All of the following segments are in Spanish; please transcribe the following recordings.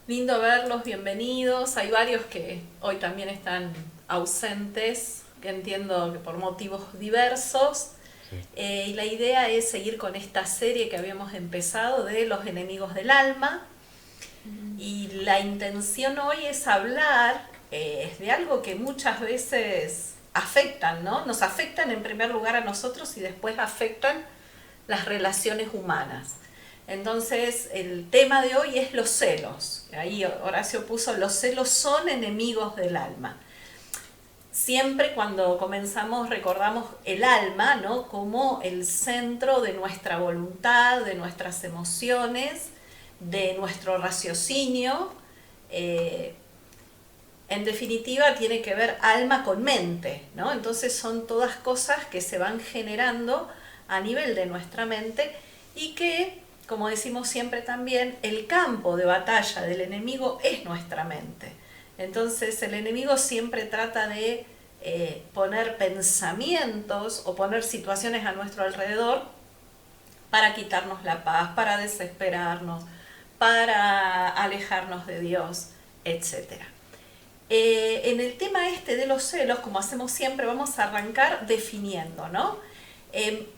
Lindo verlos, bienvenidos. Hay varios que hoy también están ausentes, que entiendo que por motivos diversos. Sí. Y la idea es seguir con esta serie que habíamos empezado de los enemigos del alma. Y la intención hoy es hablar de algo que muchas veces afectan, ¿no? Nos afectan en primer lugar a nosotros y después afectan las relaciones humanas. Entonces, el tema de hoy es los celos. Ahí Horacio puso, los celos son enemigos del alma. Siempre cuando comenzamos recordamos el alma, ¿no? Como el centro de nuestra voluntad, de nuestras emociones, de nuestro raciocinio. Eh, en definitiva, tiene que ver alma con mente, ¿no? Entonces son todas cosas que se van generando a nivel de nuestra mente y que, como decimos siempre también, el campo de batalla del enemigo es nuestra mente. Entonces el enemigo siempre trata de poner pensamientos o poner situaciones a nuestro alrededor para quitarnos la paz, para desesperarnos, para alejarnos de Dios, etcétera. En el tema este de los celos, como hacemos siempre, vamos a arrancar definiendo, ¿no? Eh,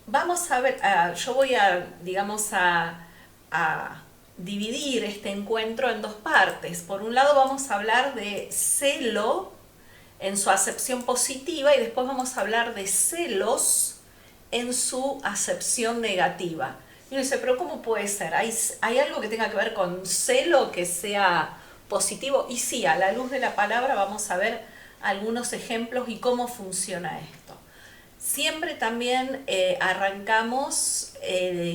Vamos a ver, yo voy a, digamos, a dividir este encuentro en dos partes. Por un lado vamos a hablar de celo en su acepción positiva y después vamos a hablar de celos en su acepción negativa. Y uno dice, pero ¿cómo puede ser? ¿Hay algo que tenga que ver con celo que sea positivo? Y sí, a la luz de la palabra vamos a ver algunos ejemplos y cómo funciona esto. Siempre también arrancamos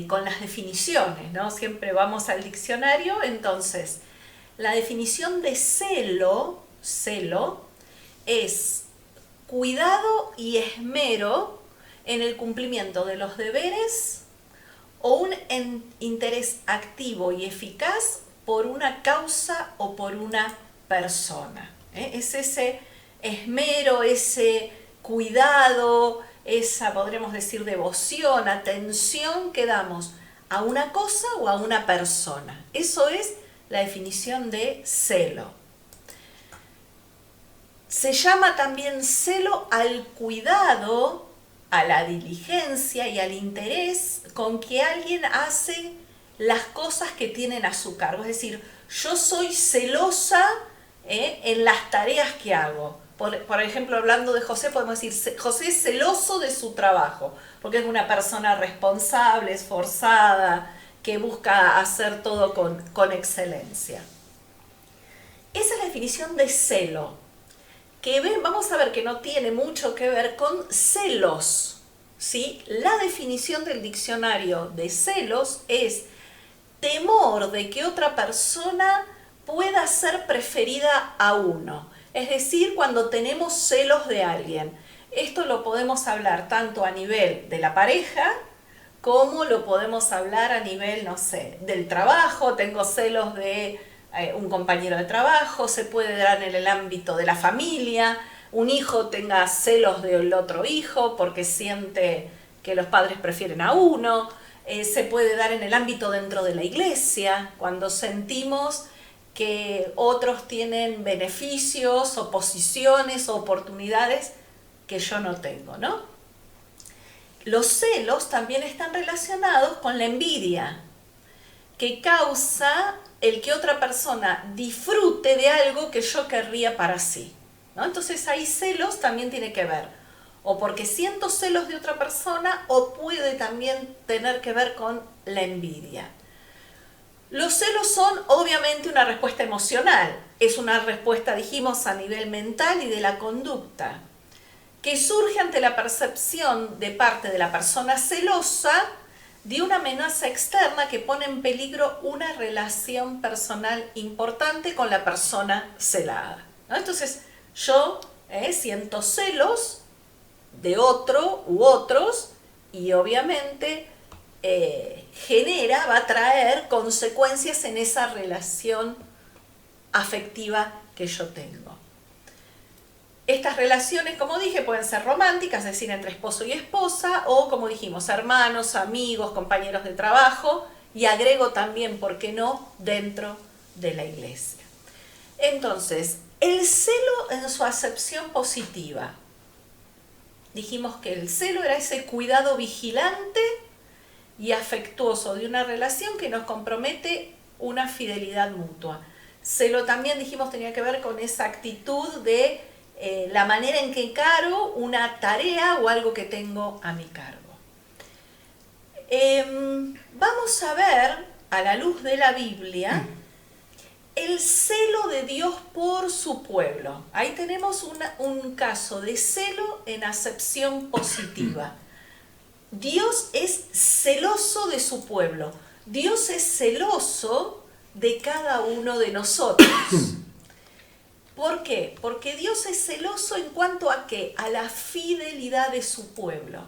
con las definiciones, ¿no? Siempre vamos al diccionario. Entonces, la definición de celo es cuidado y esmero en el cumplimiento de los deberes o un interés activo y eficaz por una causa o por una persona. Es ese esmero, ese cuidado, esa, podríamos decir, devoción, atención que damos a una cosa o a una persona. Eso es la definición de celo. Se llama también celo al cuidado, a la diligencia y al interés con que alguien hace las cosas que tienen a su cargo. Es decir, yo soy celosa en las tareas que hago. Por ejemplo, hablando de José, podemos decir, José es celoso de su trabajo, porque es una persona responsable, esforzada, que busca hacer todo con excelencia. Esa es la definición de celo, que vamos a ver que no tiene mucho que ver con celos, ¿sí? La definición del diccionario de celos es temor de que otra persona pueda ser preferida a uno. Es decir, cuando tenemos celos de alguien. Esto lo podemos hablar tanto a nivel de la pareja, como lo podemos hablar a nivel, no sé, del trabajo. Tengo celos de un compañero de trabajo, se puede dar en el ámbito de la familia, un hijo tenga celos del otro hijo porque siente que los padres prefieren a uno, se puede dar en el ámbito dentro de la iglesia, cuando sentimos que otros tienen beneficios o posiciones o oportunidades que yo no tengo, ¿no? Los celos también están relacionados con la envidia, que causa el que otra persona disfrute de algo que yo querría para sí, ¿no? Entonces ahí celos también tiene que ver, o porque siento celos de otra persona, o puede también tener que ver con la envidia. Los celos son obviamente una respuesta emocional, es una respuesta, dijimos, a nivel mental y de la conducta, que surge ante la percepción de parte de la persona celosa de una amenaza externa que pone en peligro una relación personal importante con la persona celada, ¿no? Entonces yo siento celos de otro u otros y obviamente va a traer consecuencias en esa relación afectiva que yo tengo. Estas relaciones, como dije, pueden ser románticas, es decir, entre esposo y esposa, o como dijimos, hermanos, amigos, compañeros de trabajo, y agrego también, ¿por qué no?, dentro de la iglesia. Entonces, el celo en su acepción positiva. Dijimos que el celo era ese cuidado vigilante y afectuoso de una relación que nos compromete una fidelidad mutua. Celo también, dijimos, tenía que ver con esa actitud de la manera en que encaro una tarea o algo que tengo a mi cargo. Vamos a ver, a la luz de la Biblia, el celo de Dios por su pueblo. Ahí tenemos un caso de celo en acepción positiva. Dios es celoso de su pueblo. Dios es celoso de cada uno de nosotros. ¿Por qué? Porque Dios es celoso en cuanto a ¿qué? A la fidelidad de su pueblo.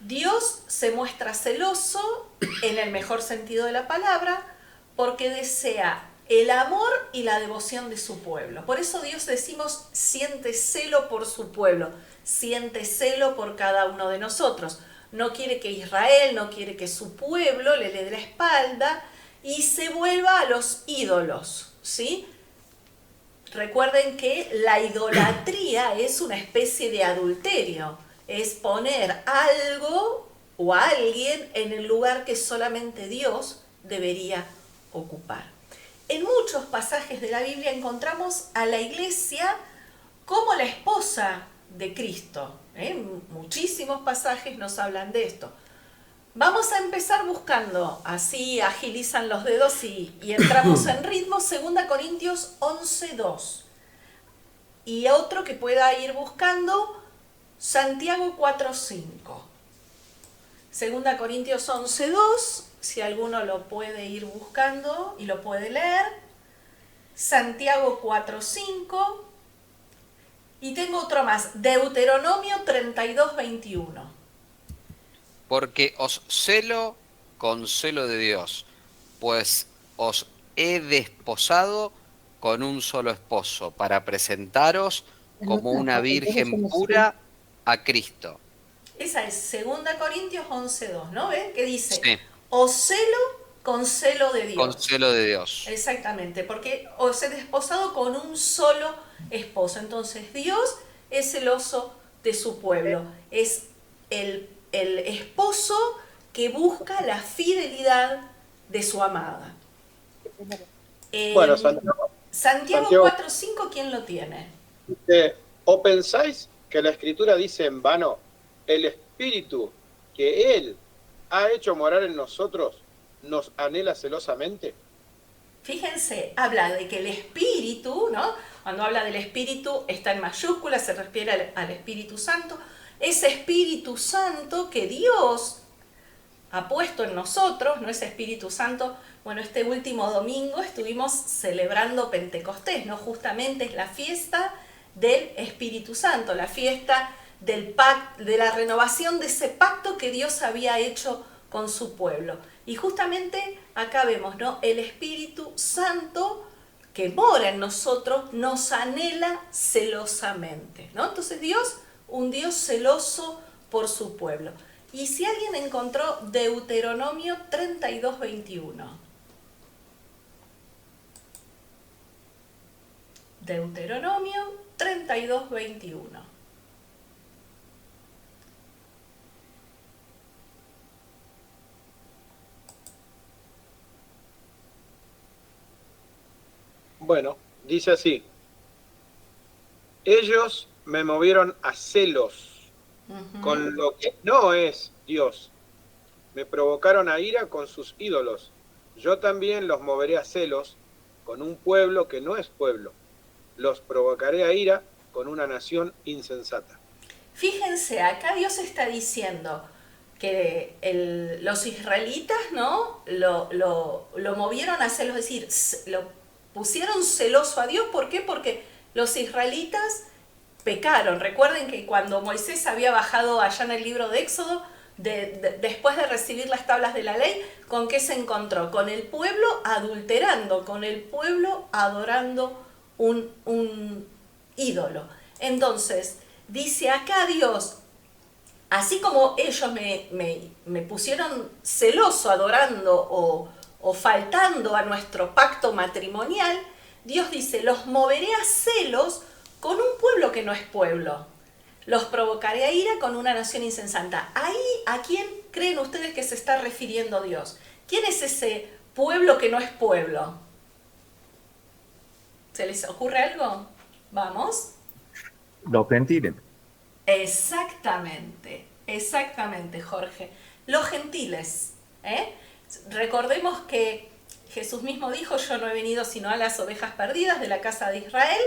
Dios se muestra celoso, en el mejor sentido de la palabra, porque desea el amor y la devoción de su pueblo. Por eso Dios, decimos, siente celo por su pueblo, siente celo por cada uno de nosotros. No quiere que Israel, no quiere que su pueblo le dé la espalda y se vuelva a los ídolos, ¿sí? Recuerden que la idolatría es una especie de adulterio, es poner algo o a alguien en el lugar que solamente Dios debería ocupar. En muchos pasajes de la Biblia encontramos a la iglesia como la esposa de Cristo. Muchísimos pasajes nos hablan de esto. Vamos a empezar buscando, así agilizan los dedos y entramos en ritmo, 2 Corintios 11:2. Y otro que pueda ir buscando, Santiago 4:5. 2 Corintios 11:2, si alguno lo puede ir buscando y lo puede leer. Santiago 4:5. Y tengo otro más, Deuteronomio 32:21. Porque os celo con celo de Dios, pues os he desposado con un solo esposo, para presentaros como una virgen pura a Cristo. Esa es 2 Corintios 11:2, ¿no? ¿Ven? Que dice, Sí, os celo con celo de con Dios. celo de Dios. Exactamente, porque os he desposado con un solo esposo. Entonces Dios es celoso de su pueblo. Es el esposo que busca la fidelidad de su amada. Bueno, Santiago 4:5, ¿quién lo tiene? ¿o pensáis que la Escritura dice en vano, el Espíritu que Él ha hecho morar en nosotros nos anhela celosamente? Fíjense, habla de que el Espíritu, ¿no? Cuando habla del Espíritu está en mayúscula, se refiere al Espíritu Santo. Ese Espíritu Santo que Dios ha puesto en nosotros, ¿no? Ese Espíritu Santo. Bueno, este último domingo estuvimos celebrando Pentecostés, ¿no? Justamente es la fiesta del Espíritu Santo, la fiesta del de la renovación de ese pacto que Dios había hecho con su pueblo. Y justamente acá vemos, ¿no? El Espíritu Santo que mora en nosotros nos anhela celosamente, ¿no? Entonces Dios, un Dios celoso por su pueblo. Y si alguien encontró Deuteronomio 32:21. Deuteronomio 32:21. Bueno, dice así, ellos me movieron a celos con lo que no es Dios. Me provocaron a ira con sus ídolos. Yo también los moveré a celos con un pueblo que no es pueblo. Los provocaré a ira con una nación insensata. Fíjense, acá Dios está diciendo que los israelitas, ¿no? Lo movieron a celos, es decir, lo pusieron celoso a Dios. ¿Por qué? Porque los israelitas pecaron. Recuerden que cuando Moisés había bajado allá en el libro de Éxodo, después de recibir las tablas de la ley, ¿con qué se encontró? Con el pueblo adulterando, con el pueblo adorando un ídolo. Entonces, dice acá Dios, así como ellos me pusieron celoso adorando o faltando a nuestro pacto matrimonial, Dios dice, los moveré a celos con un pueblo que no es pueblo. Los provocaré a ira con una nación insensata. Ahí, ¿a quién creen ustedes que se está refiriendo Dios? ¿Quién es ese pueblo que no es pueblo? ¿Se les ocurre algo? ¿Vamos? Los gentiles. Exactamente, Jorge. Los gentiles. Recordemos que Jesús mismo dijo, yo no he venido sino a las ovejas perdidas de la casa de Israel.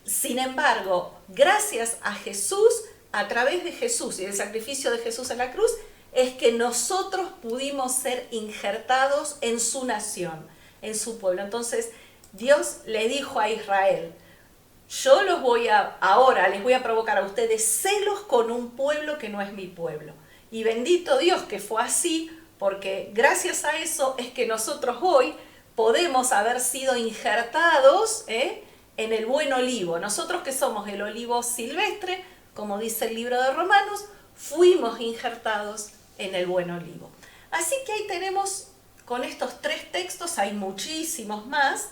Sin embargo, gracias a Jesús, a través de Jesús y del sacrificio de Jesús en la cruz, es que nosotros pudimos ser injertados en su nación, en su pueblo. Entonces, Dios le dijo a Israel, yo ahora les voy a provocar a ustedes celos con un pueblo que no es mi pueblo. Y bendito Dios que fue así, porque gracias a eso es que nosotros hoy podemos haber sido injertados en el buen olivo. Nosotros que somos el olivo silvestre, como dice el libro de Romanos, fuimos injertados en el buen olivo. Así que ahí tenemos, con estos 3 textos, hay muchísimos más,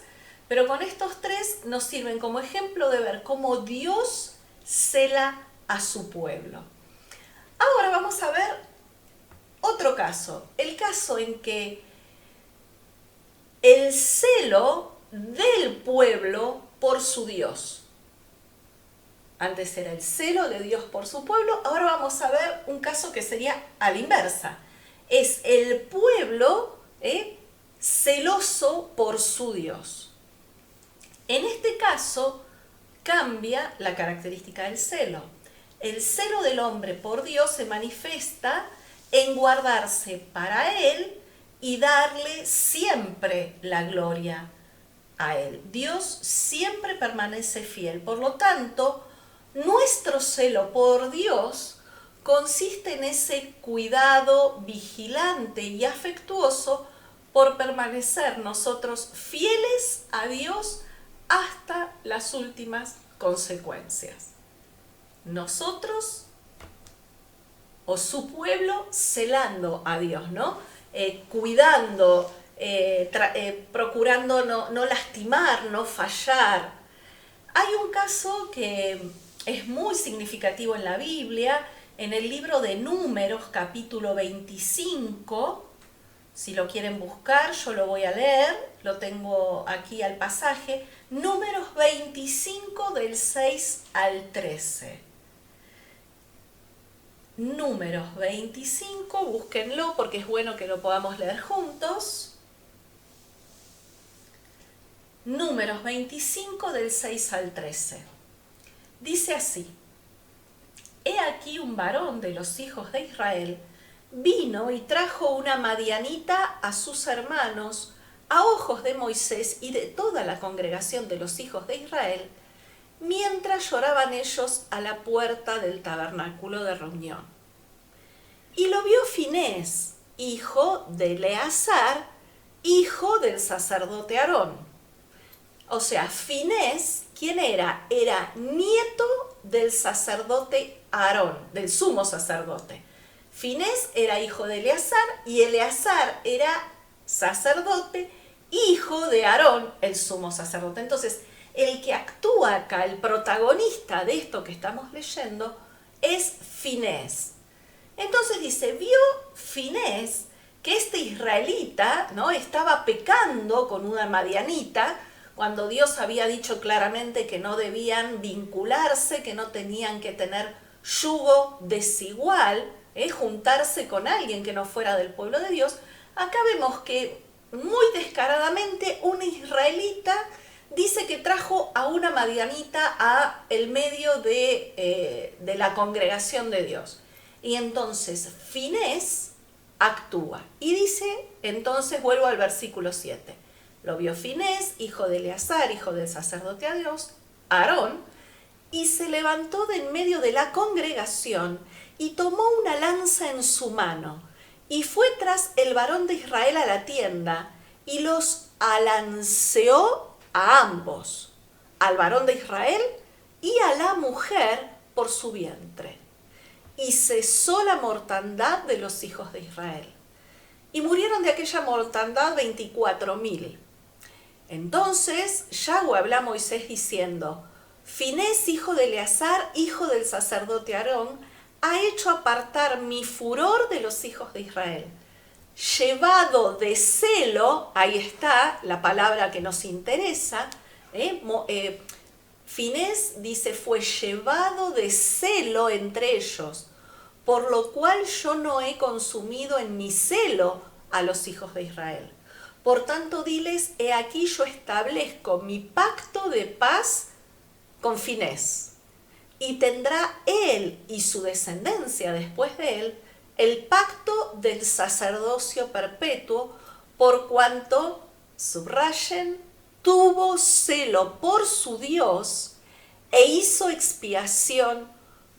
pero con estos 3 nos sirven como ejemplo de ver cómo Dios cela a su pueblo. Ahora vamos a ver otro caso, el caso en que el celo del pueblo por su Dios. Antes era el celo de Dios por su pueblo, ahora vamos a ver un caso que sería a la inversa. Es el pueblo celoso por su Dios. En este caso cambia la característica del celo. El celo del hombre por Dios se manifiesta en guardarse para Él y darle siempre la gloria a Él. Dios siempre permanece fiel. Por lo tanto, nuestro celo por Dios consiste en ese cuidado vigilante y afectuoso por permanecer nosotros fieles a Dios hasta las últimas consecuencias. Nosotros o su pueblo celando a Dios, ¿no? Cuidando, procurando no lastimar, no fallar. Hay un caso que es muy significativo en la Biblia, en el libro de Números, capítulo 25. Si lo quieren buscar, yo lo voy a leer, lo tengo aquí al pasaje. Números 25 del 6 al 13. Números 25, búsquenlo porque es bueno que lo podamos leer juntos. Números 25 del 6 al 13. Dice así: He aquí un varón de los hijos de Israel vino y trajo una madianita a sus hermanos a ojos de Moisés y de toda la congregación de los hijos de Israel, mientras lloraban ellos a la puerta del tabernáculo de reunión. Y lo vio Finés, hijo de Eleazar, hijo del sacerdote Aarón. O sea, Finés, ¿quién era? Era nieto del sacerdote Aarón, del sumo sacerdote. Finés era hijo de Eleazar y Eleazar era sacerdote, hijo de Aarón, el sumo sacerdote. Entonces, el que actúa acá, el protagonista de esto que estamos leyendo, es Finés. Entonces dice, vio Finés que este israelita, ¿no?, estaba pecando con una madianita, cuando Dios había dicho claramente que no debían vincularse, que no tenían que tener yugo desigual, juntarse con alguien que no fuera del pueblo de Dios. Acá vemos que muy descaradamente un israelita dice que trajo a una madianita a el medio de la congregación de Dios. Y entonces Finés actúa. Y dice, entonces vuelvo al versículo 7. Lo vio Finés, hijo de Eleazar, hijo del sacerdote a Dios, Aarón, y se levantó de en medio de la congregación y tomó una lanza en su mano y fue tras el varón de Israel a la tienda y los alanceó a ambos, al varón de Israel y a la mujer por su vientre. Y cesó la mortandad de los hijos de Israel. y murieron de aquella mortandad 24.000. Entonces Yahweh habla a Moisés diciendo: Finés, hijo de Eleazar, hijo del sacerdote Aarón, ha hecho apartar mi furor de los hijos de Israel. Llevado de celo, ahí está la palabra que nos interesa, Finés dice, fue llevado de celo entre ellos, por lo cual yo no he consumido en mi celo a los hijos de Israel. Por tanto, diles, he aquí yo establezco mi pacto de paz con Finés, y tendrá él y su descendencia después de él el pacto del sacerdocio perpetuo, por cuanto, subrayen, tuvo celo por su Dios e hizo expiación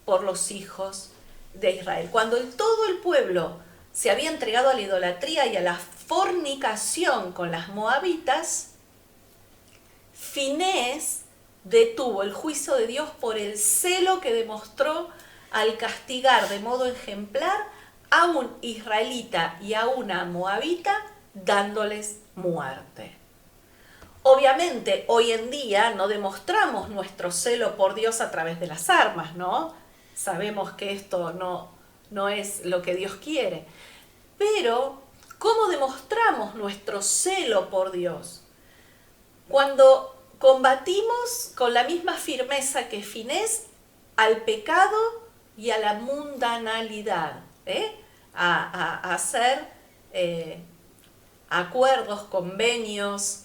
por los hijos de Israel. Cuando todo el pueblo se había entregado a la idolatría y a la fornicación con las moabitas, Finés detuvo el juicio de Dios por el celo que demostró al castigar de modo ejemplar a un israelita y a una moabita, dándoles muerte. Obviamente, hoy en día no demostramos nuestro celo por Dios a través de las armas, ¿no? Sabemos que esto no es lo que Dios quiere. Pero, ¿cómo demostramos nuestro celo por Dios? Cuando combatimos con la misma firmeza que Finés al pecado y a la mundanalidad, a hacer acuerdos, convenios,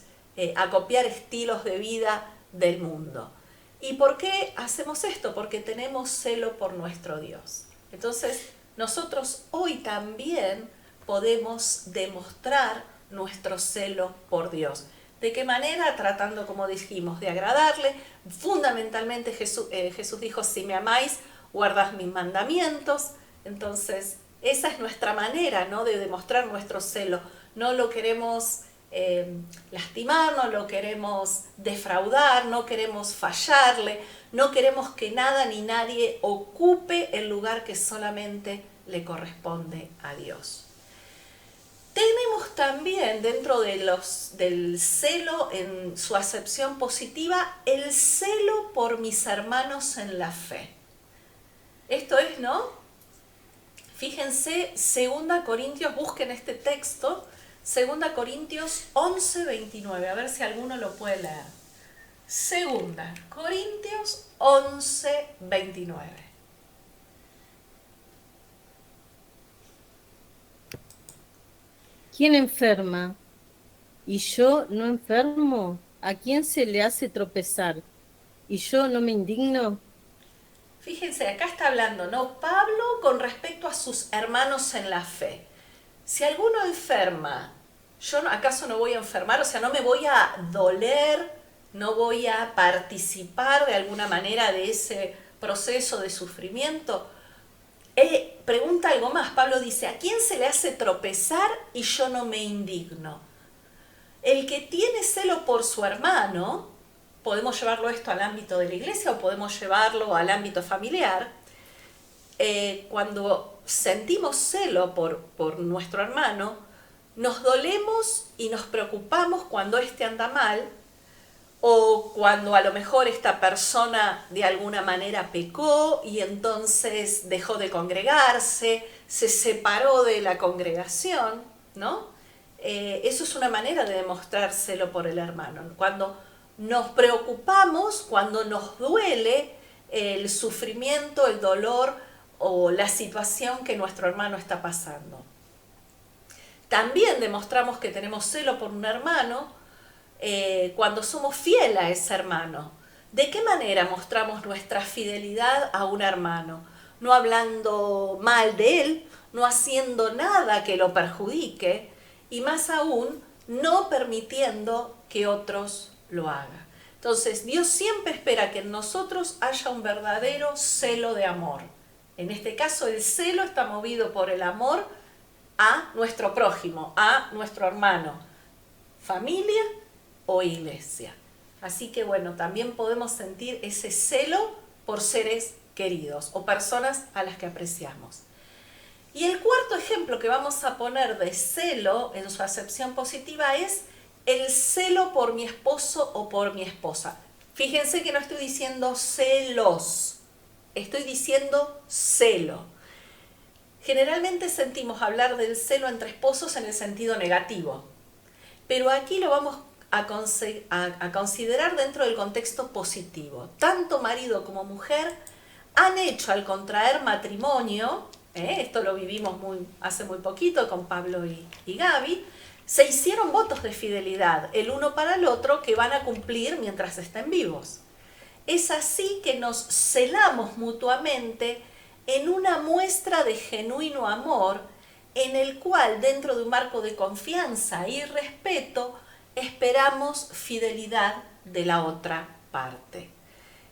a copiar estilos de vida del mundo. ¿Y por qué hacemos esto? Porque tenemos celo por nuestro Dios. Entonces, nosotros hoy también podemos demostrar nuestro celo por Dios. ¿De qué manera? Tratando, como dijimos, de agradarle. Fundamentalmente Jesús dijo, si me amáis, guardad mis mandamientos. Entonces, esa es nuestra manera, ¿no?, de demostrar nuestro celo. No lo queremos lastimar, no lo queremos defraudar, no queremos fallarle, no queremos que nada ni nadie ocupe el lugar que solamente le corresponde a Dios. Tenemos también dentro del celo en su acepción positiva, el celo por mis hermanos en la fe. Esto es, ¿no? Fíjense, 2 Corintios, busquen este texto, 2 Corintios 11, 29, a ver si alguno lo puede leer. 2 Corintios 11, 29. ¿Quién enferma? ¿Y yo no enfermo? ¿A quién se le hace tropezar? ¿Y yo no me indigno? Fíjense, acá está hablando, ¿no?, Pablo con respecto a sus hermanos en la fe. Si alguno enferma, ¿acaso no voy a enfermar? O sea, no me voy a doler, no voy a participar de alguna manera de ese proceso de sufrimiento. Pregunta algo más, Pablo dice, ¿a quién se le hace tropezar y yo no me indigno? El que tiene celo por su hermano, podemos llevarlo esto al ámbito de la iglesia o podemos llevarlo al ámbito familiar, cuando sentimos celo por nuestro hermano, nos dolemos y nos preocupamos cuando éste anda mal, o cuando a lo mejor esta persona de alguna manera pecó y entonces dejó de congregarse, se separó de la congregación, ¿no? Eso es una manera de demostrar celo por el hermano. Cuando nos preocupamos, cuando nos duele el sufrimiento, el dolor o la situación que nuestro hermano está pasando. También demostramos que tenemos celo por un hermano cuando somos fieles a ese hermano. ¿De qué manera mostramos nuestra fidelidad a un hermano? No hablando mal de él, no haciendo nada que lo perjudique y más aún no permitiendo que otros lo hagan. Entonces, Dios siempre espera que en nosotros haya un verdadero celo de amor. En este caso, el celo está movido por el amor a nuestro prójimo, a nuestro hermano, familia o iglesia. Así que bueno, también podemos sentir ese celo por seres queridos o personas a las que apreciamos. Y el cuarto ejemplo que vamos a poner de celo en su acepción positiva es el celo por mi esposo o por mi esposa. Fíjense que no estoy diciendo celos, estoy diciendo celo. Generalmente sentimos hablar del celo entre esposos en el sentido negativo, pero aquí lo vamos a considerar dentro del contexto positivo. Tanto marido como mujer han hecho al contraer matrimonio, esto lo vivimos hace muy poquito con Pablo y Gaby, se hicieron votos de fidelidad el uno para el otro que van a cumplir mientras estén vivos. Es así que nos celamos mutuamente en una muestra de genuino amor en el cual, dentro de un marco de confianza y respeto, esperamos fidelidad de la otra parte.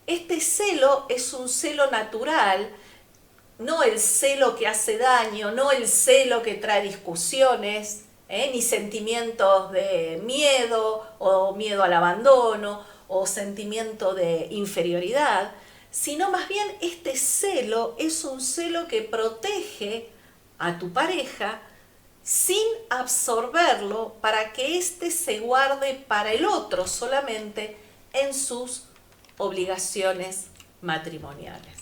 Este celo es un celo natural, no el celo que hace daño, no el celo que trae discusiones, ni sentimientos de miedo o miedo al abandono o sentimiento de inferioridad, sino más bien este celo es un celo que protege a tu pareja sin absorberlo para que éste se guarde para el otro solamente en sus obligaciones matrimoniales.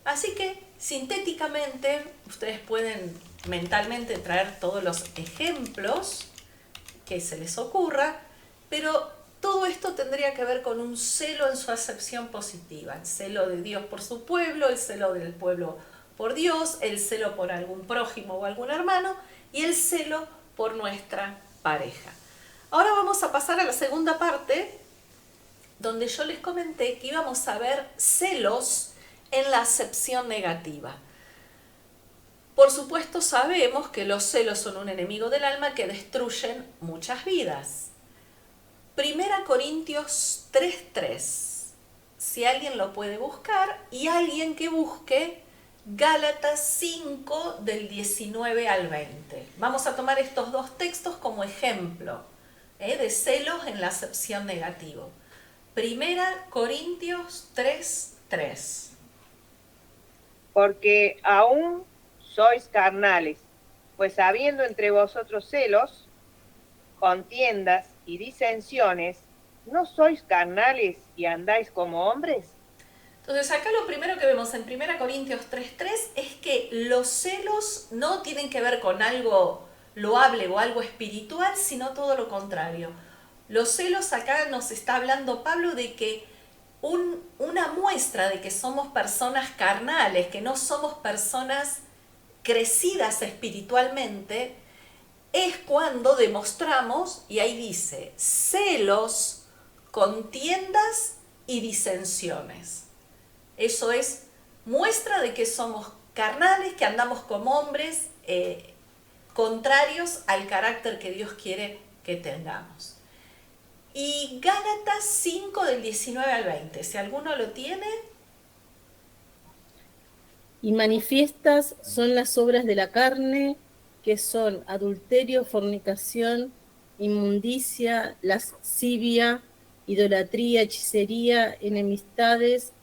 Así que, sintéticamente, ustedes pueden mentalmente traer todos los ejemplos que se les ocurra, pero todo esto tendría que ver con un celo en su acepción positiva, el celo de Dios por su pueblo, el celo del pueblo por Dios, el celo por algún prójimo o algún hermano y el celo por nuestra pareja. Ahora vamos a pasar a la segunda parte, donde yo les comenté que íbamos a ver celos en la acepción negativa. Por supuesto sabemos que los celos son un enemigo del alma que destruyen muchas vidas. Primera Corintios 3:3. Si alguien lo puede buscar, y alguien que busque Gálatas 5 del 19 al 20. Vamos a tomar estos dos textos como ejemplo de celos en la acepción negativa. Primera Corintios 3:3. Porque aún sois carnales, pues habiendo entre vosotros celos, contiendas y disensiones, ¿no sois carnales y andáis como hombres? Entonces acá lo primero que vemos en 1 Corintios 3:3 es que los celos no tienen que ver con algo loable o algo espiritual, sino todo lo contrario. Los celos acá nos está hablando Pablo de que una muestra de que somos personas carnales, que no somos personas crecidas espiritualmente, es cuando demostramos, y ahí dice, celos, contiendas y disensiones. Eso es muestra de que somos carnales, que andamos como hombres contrarios al carácter que Dios quiere que tengamos. Y Gálatas 5 del 19 al 20, si alguno lo tiene. Y manifiestas son las obras de la carne, que son adulterio, fornicación, inmundicia, lascivia, idolatría, hechicería, enemistades,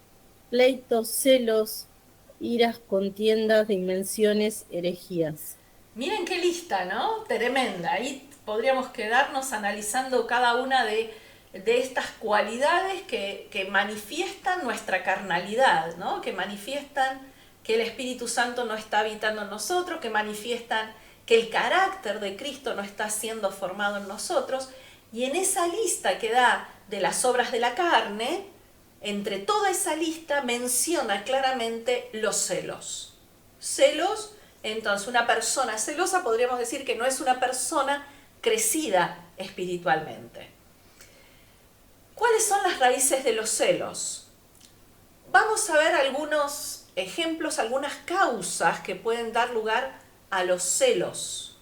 pleitos, celos, iras, contiendas, dimensiones, herejías. Miren qué lista, ¿no? Tremenda. Ahí podríamos quedarnos analizando cada una de estas cualidades que manifiestan nuestra carnalidad, ¿no? Que manifiestan que el Espíritu Santo no está habitando en nosotros, que manifiestan que el carácter de Cristo no está siendo formado en nosotros. Y en esa lista que da de las obras de la carne, entre toda esa lista menciona claramente los celos. Celos, entonces una persona celosa podríamos decir que no es una persona crecida espiritualmente. ¿Cuáles son las raíces de los celos? Vamos a ver algunos ejemplos, algunas causas que pueden dar lugar a los celos.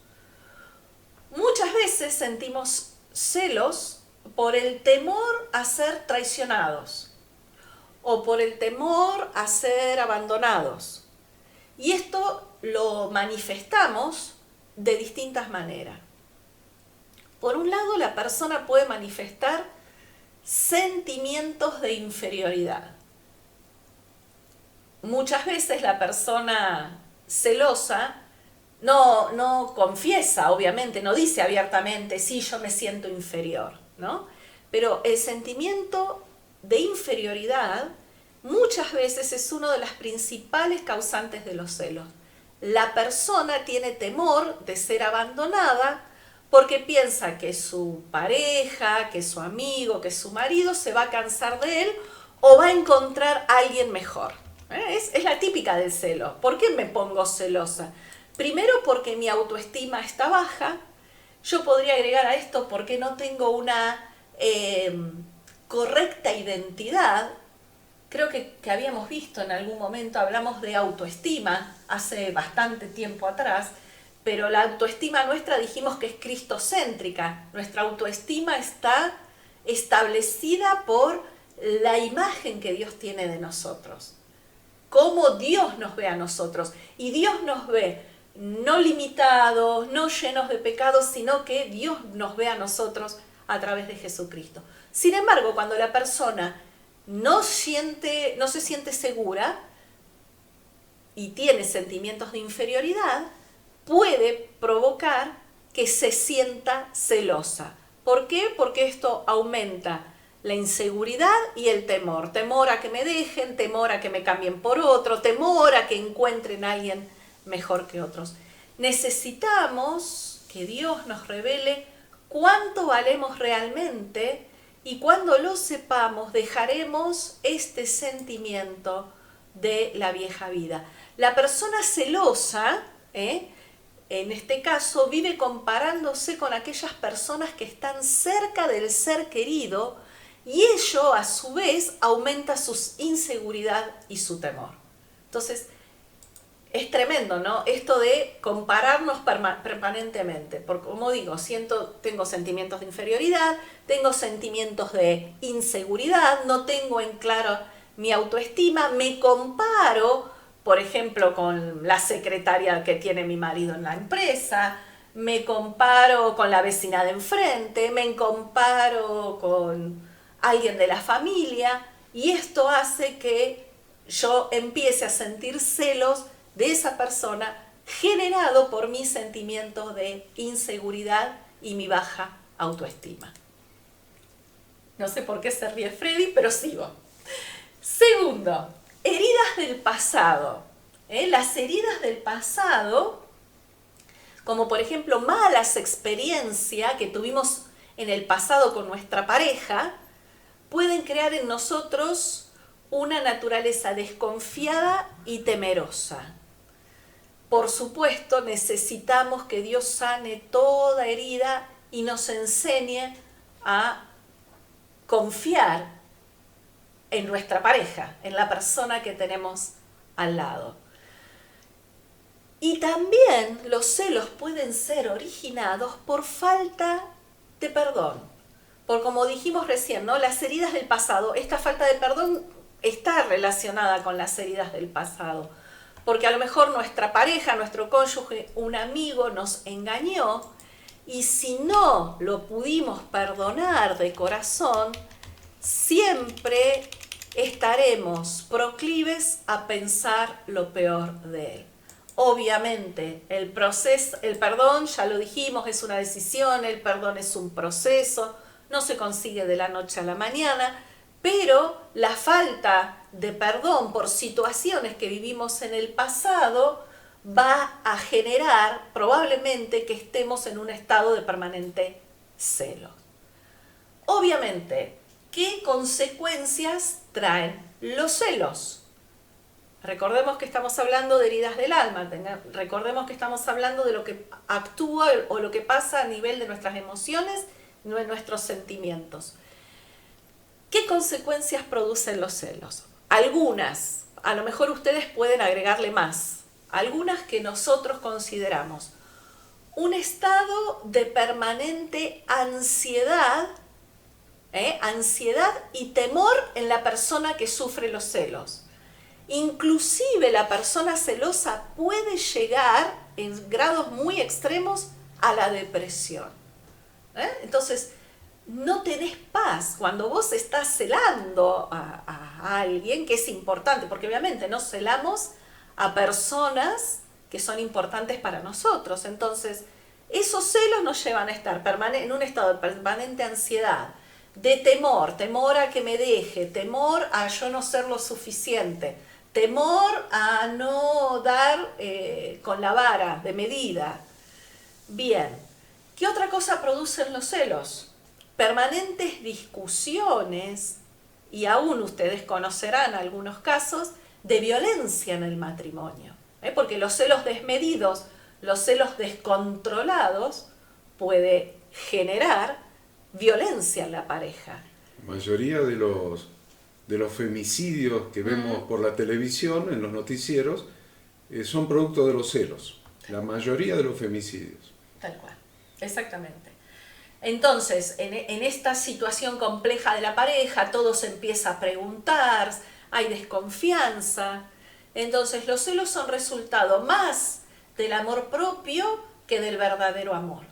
Muchas veces sentimos celos por el temor a ser traicionados o por el temor a ser abandonados. Y esto lo manifestamos de distintas maneras. Por un lado, la persona puede manifestar sentimientos de inferioridad. Muchas veces la persona celosa no confiesa, obviamente, no dice abiertamente, sí, yo me siento inferior, ¿no? Pero el sentimiento de inferioridad muchas veces es uno de las principales causantes de los celos. La persona tiene temor de ser abandonada porque piensa que su pareja, que su amigo, que su marido se va a cansar de él o va a encontrar a alguien mejor. Es la típica del celo. ¿Por qué me pongo celosa? Primero porque mi autoestima está baja. Yo podría agregar a esto porque no tengo una correcta identidad. Creo que habíamos visto en algún momento, hablamos de autoestima hace bastante tiempo atrás, pero la autoestima nuestra dijimos que es cristocéntrica. Nuestra autoestima está establecida por la imagen que Dios tiene de nosotros. Cómo Dios nos ve a nosotros. Y Dios nos ve no limitados, no llenos de pecados, sino que Dios nos ve a nosotros a través de Jesucristo. Sin embargo, cuando la persona no se siente segura y tiene sentimientos de inferioridad, puede provocar que se sienta celosa. ¿Por qué? Porque esto aumenta la inseguridad y el temor. Temor a que me dejen, temor a que me cambien por otro, temor a que encuentren a alguien mejor que otros. Necesitamos que Dios nos revele cuánto valemos realmente, y cuando lo sepamos dejaremos este sentimiento de la vieja vida. La persona celosa, en este caso, vive comparándose con aquellas personas que están cerca del ser querido, y ello a su vez aumenta su inseguridad y su temor. Entonces, es tremendo, ¿no? Esto de compararnos permanentemente. Porque, como digo, tengo sentimientos de inferioridad, tengo sentimientos de inseguridad, no tengo en claro mi autoestima, me comparo, por ejemplo, con la secretaria que tiene mi marido en la empresa, me comparo con la vecina de enfrente, me comparo con alguien de la familia, y esto hace que yo empiece a sentir celos de esa persona, generado por mis sentimientos de inseguridad y mi baja autoestima. No sé por qué se ríe Freddy, pero sigo. Segundo, heridas del pasado. Las heridas del pasado, como por ejemplo malas experiencias que tuvimos en el pasado con nuestra pareja, pueden crear en nosotros una naturaleza desconfiada y temerosa. Por supuesto, necesitamos que Dios sane toda herida y nos enseñe a confiar en nuestra pareja, en la persona que tenemos al lado. Y también los celos pueden ser originados por falta de perdón. Por como dijimos recién, ¿no? Las heridas del pasado, esta falta de perdón está relacionada con las heridas del pasado. Porque a lo mejor nuestra pareja, nuestro cónyuge, un amigo nos engañó, y si no lo pudimos perdonar de corazón, siempre estaremos proclives a pensar lo peor de él. Obviamente, el perdón, ya lo dijimos, es una decisión, el perdón es un proceso, no se consigue de la noche a la mañana, pero la falta de perdón por situaciones que vivimos en el pasado va a generar probablemente que estemos en un estado de permanente celo. Obviamente, ¿qué consecuencias traen los celos? Recordemos que estamos hablando de heridas del alma, recordemos que estamos hablando de lo que actúa o lo que pasa a nivel de nuestras emociones, no de nuestros sentimientos. ¿Qué consecuencias producen los celos? Algunas, a lo mejor ustedes pueden agregarle más, algunas que nosotros consideramos. Un estado de permanente ansiedad, ansiedad y temor en la persona que sufre los celos. Inclusive la persona celosa puede llegar en grados muy extremos a la depresión. Entonces, no tenés paz cuando vos estás celando a alguien, que es importante, porque obviamente no celamos a personas que son importantes para nosotros. Entonces, esos celos nos llevan a estar en un estado de permanente ansiedad, de temor, temor a que me deje, temor a yo no ser lo suficiente, temor a no dar con la vara de medida. Bien, ¿qué otra cosa producen los celos? Permanentes discusiones, y aún ustedes conocerán algunos casos de violencia en el matrimonio, porque los celos desmedidos, los celos descontrolados puede generar violencia en la pareja. La mayoría de los femicidios que vemos por la televisión, en los noticieros, son producto de los celos. La mayoría de los femicidios. Tal cual, exactamente. Entonces, en esta situación compleja de la pareja, todo se empieza a preguntar, hay desconfianza. Entonces, los celos son resultado más del amor propio que del verdadero amor.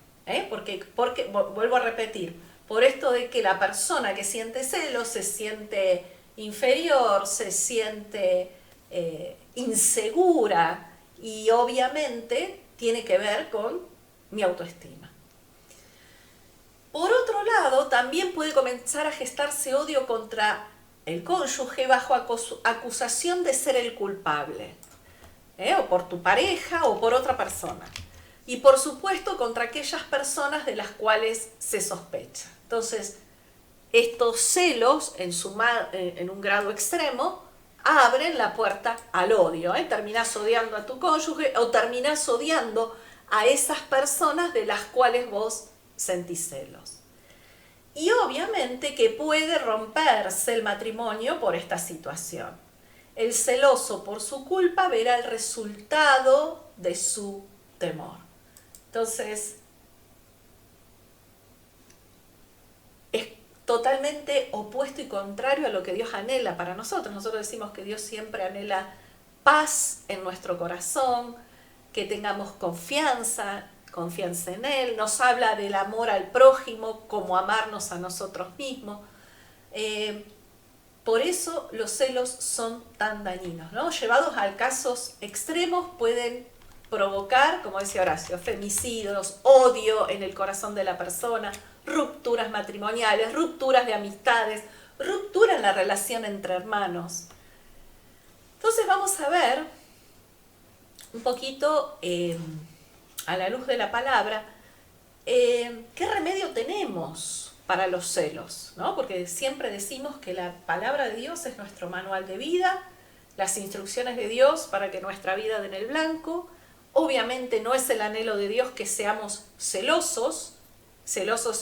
Porque, vuelvo a repetir, por esto de que la persona que siente celos se siente inferior, se siente insegura, y obviamente tiene que ver con mi autoestima. Por otro lado, también puede comenzar a gestarse odio contra el cónyuge bajo acusación de ser el culpable, o por tu pareja o por otra persona. Y por supuesto contra aquellas personas de las cuales se sospecha. Entonces, estos celos en un grado extremo abren la puerta al odio. Terminás odiando a tu cónyuge o terminás odiando a esas personas de las cuales vos sentís celos. Y obviamente que puede romperse el matrimonio por esta situación. El celoso por su culpa verá el resultado de su temor. Entonces, es totalmente opuesto y contrario a lo que Dios anhela para nosotros. Nosotros decimos que Dios siempre anhela paz en nuestro corazón, que tengamos confianza en Él. Nos habla del amor al prójimo como amarnos a nosotros mismos. Por eso los celos son tan dañinos, ¿no? Llevados a casos extremos pueden provocar, como decía Horacio, femicidios, odio en el corazón de la persona, rupturas matrimoniales, rupturas de amistades, ruptura en la relación entre hermanos. Entonces vamos a ver un poquito, a la luz de la palabra, qué remedio tenemos para los celos, ¿no? Porque siempre decimos que la palabra de Dios es nuestro manual de vida, las instrucciones de Dios para que nuestra vida dé en el blanco. Obviamente no es el anhelo de Dios que seamos celosos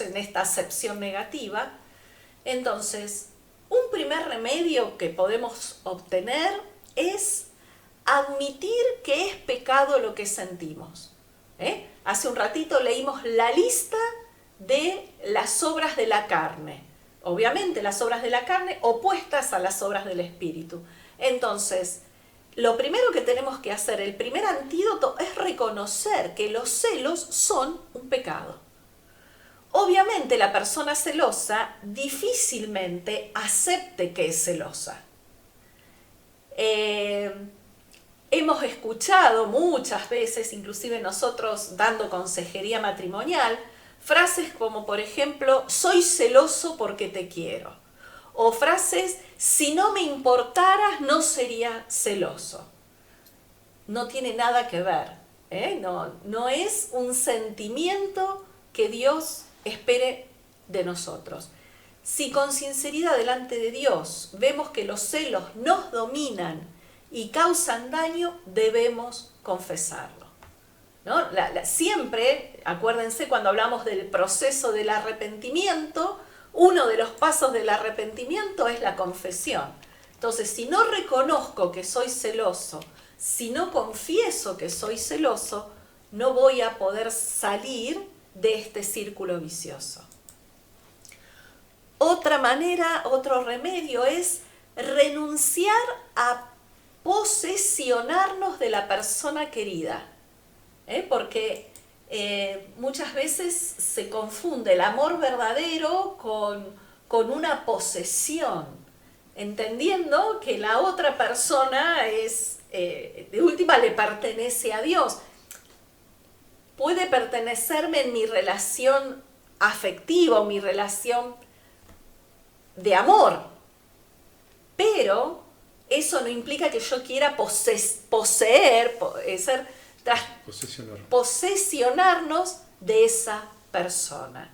en esta acepción negativa. Entonces, un primer remedio que podemos obtener es admitir que es pecado lo que sentimos. Hace un ratito leímos la lista de las obras de la carne. Obviamente las obras de la carne opuestas a las obras del Espíritu. Entonces, lo primero que tenemos que hacer, el primer antídoto, es reconocer que los celos son un pecado. Obviamente la persona celosa difícilmente acepte que es celosa. Hemos escuchado muchas veces, inclusive nosotros dando consejería matrimonial, frases como por ejemplo, soy celoso porque te quiero. O frases, si no me importaras no sería celoso. No tiene nada que ver, no es un sentimiento que Dios espere de nosotros. Si con sinceridad delante de Dios vemos que los celos nos dominan y causan daño, debemos confesarlo, ¿no? Siempre, acuérdense, cuando hablamos del proceso del arrepentimiento, uno de los pasos del arrepentimiento es la confesión. Entonces, si no reconozco que soy celoso, si no confieso que soy celoso, no voy a poder salir de este círculo vicioso. Otra manera, otro remedio es renunciar a posesionarnos de la persona querida, porque muchas veces se confunde el amor verdadero con una posesión. entendiendo que la otra persona es, de última, le pertenece a Dios. Puede pertenecerme en mi relación afectiva o mi relación de amor, pero eso no implica que yo quiera posesionarnos de esa persona.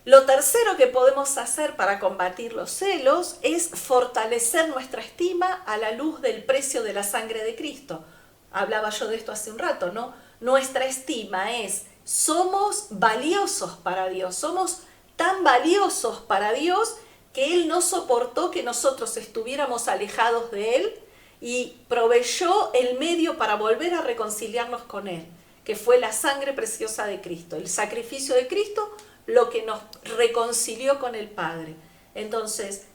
Lo tercero que podemos hacer para combatir los celos es fortalecer nuestra estima a la luz del precio de la sangre de Cristo. Hablaba yo de esto hace un rato, ¿no? Nuestra estima es, somos valiosos para Dios, somos tan valiosos para Dios que Él no soportó que nosotros estuviéramos alejados de Él y proveyó el medio para volver a reconciliarnos con Él, que fue la sangre preciosa de Cristo, el sacrificio de Cristo, lo que nos reconcilió con el Padre. Entonces,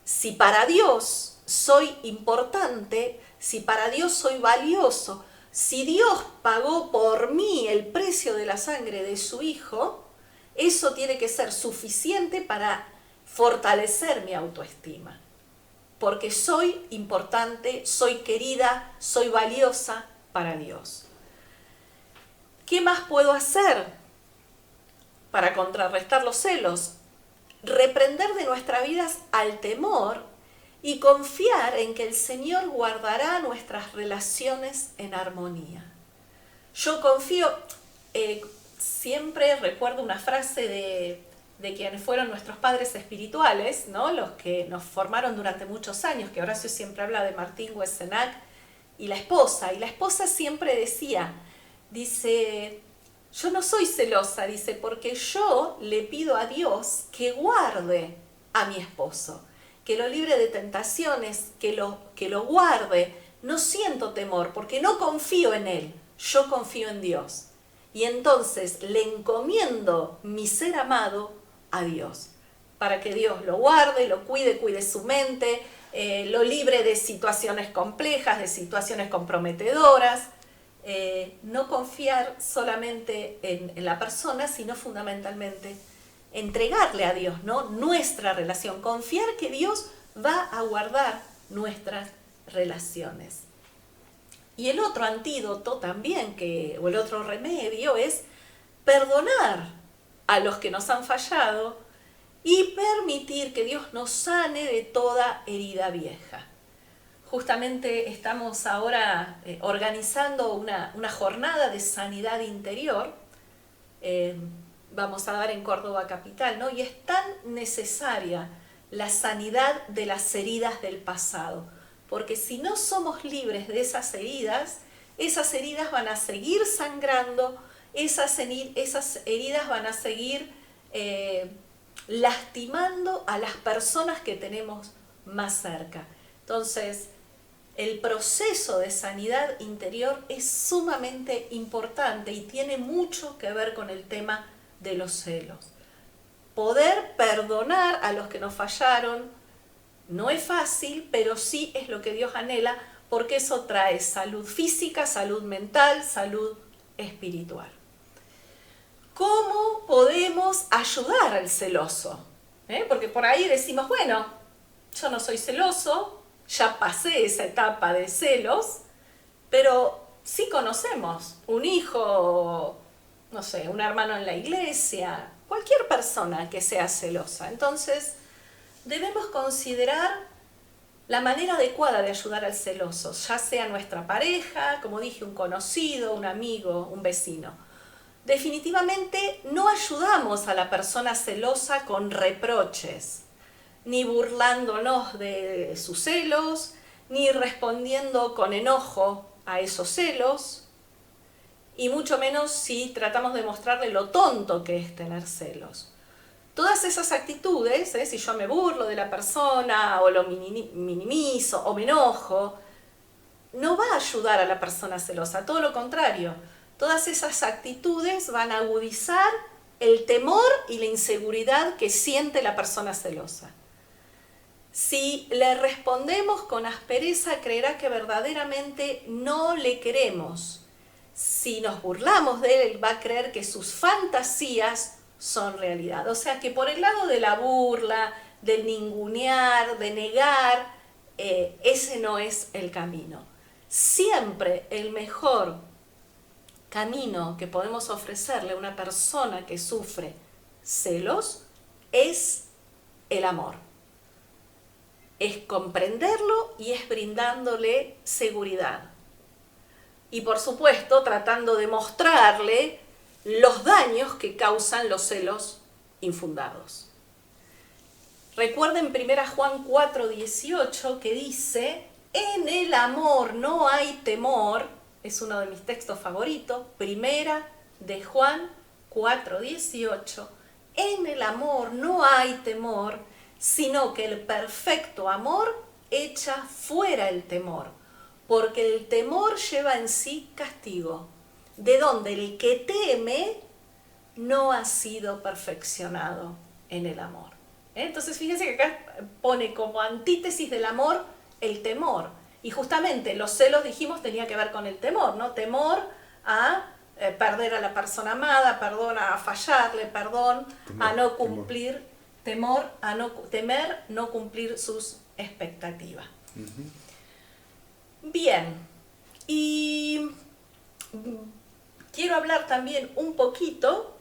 si para Dios soy importante, si para Dios soy valioso, si Dios pagó por mí el precio de la sangre de su Hijo, eso tiene que ser suficiente para fortalecer mi autoestima. Porque soy importante, soy querida, soy valiosa para Dios. ¿Qué más puedo hacer para contrarrestar los celos? Reprender de nuestras vidas al temor y confiar en que el Señor guardará nuestras relaciones en armonía. Yo confío, siempre recuerdo una frase de quienes fueron nuestros padres espirituales, ¿no? Los que nos formaron durante muchos años, que Horacio siempre habla de Martín Huesenac y la esposa siempre decía, dice, yo no soy celosa, dice, porque yo le pido a Dios que guarde a mi esposo, que lo libre de tentaciones, que lo guarde. No siento temor porque no confío en él, yo confío en Dios. Y entonces le encomiendo mi ser amado a Dios, para que Dios lo guarde, lo cuide su mente, lo libre de situaciones complejas, de situaciones comprometedoras. No confiar solamente en la persona, sino fundamentalmente entregarle a Dios, ¿no? Nuestra relación, confiar que Dios va a guardar nuestras relaciones. Y el otro antídoto también, o el otro remedio, es perdonar a los que nos han fallado y permitir que Dios nos sane de toda herida vieja. Justamente estamos ahora organizando una jornada de sanidad interior, vamos a dar en Córdoba capital, ¿no? Y es tan necesaria la sanidad de las heridas del pasado, porque si no somos libres de esas heridas van a seguir sangrando, esas heridas van a seguir lastimando a las personas que tenemos más cerca. Entonces, el proceso de sanidad interior es sumamente importante y tiene mucho que ver con el tema de los celos. Poder perdonar a los que nos fallaron no es fácil, pero sí es lo que Dios anhela, porque eso trae salud física, salud mental, salud espiritual. ¿Cómo podemos ayudar al celoso? Porque por ahí decimos, bueno, yo no soy celoso, ya pasé esa etapa de celos, pero sí conocemos un hijo, no sé, un hermano en la iglesia, cualquier persona que sea celosa. Entonces, debemos considerar la manera adecuada de ayudar al celoso, ya sea nuestra pareja, como dije, un conocido, un amigo, un vecino. Definitivamente no ayudamos a la persona celosa con reproches, ni burlándonos de sus celos, ni respondiendo con enojo a esos celos, y mucho menos si tratamos de mostrarle lo tonto que es tener celos. Todas esas actitudes, si yo me burlo de la persona, o lo minimizo, o me enojo, no va a ayudar a la persona celosa, todo lo contrario. Todas esas actitudes van a agudizar el temor y la inseguridad que siente la persona celosa. Si le respondemos con aspereza, creerá que verdaderamente no le queremos. Si nos burlamos de él, va a creer que sus fantasías son realidad. O sea que por el lado de la burla, de ningunear, de negar, ese no es el camino. Siempre el mejor camino que podemos ofrecerle a una persona que sufre celos es el amor. Es comprenderlo y es brindándole seguridad. Y por supuesto tratando de mostrarle los daños que causan los celos infundados. Recuerden 1 Juan 4:18 que dice: en el amor no hay temor. Es uno de mis textos favoritos. 1 Juan 4:18. En el amor no hay temor, sino que el perfecto amor echa fuera el temor, porque el temor lleva en sí castigo, de donde el que teme no ha sido perfeccionado en el amor. Entonces fíjense que acá pone como antítesis del amor el temor. Y justamente los celos, dijimos, tenía que ver con el temor, ¿no? Temor a perder a la persona amada, perdón a fallarle, perdón a no cumplir, temer no cumplir sus expectativas. Bien, y quiero hablar también un poquito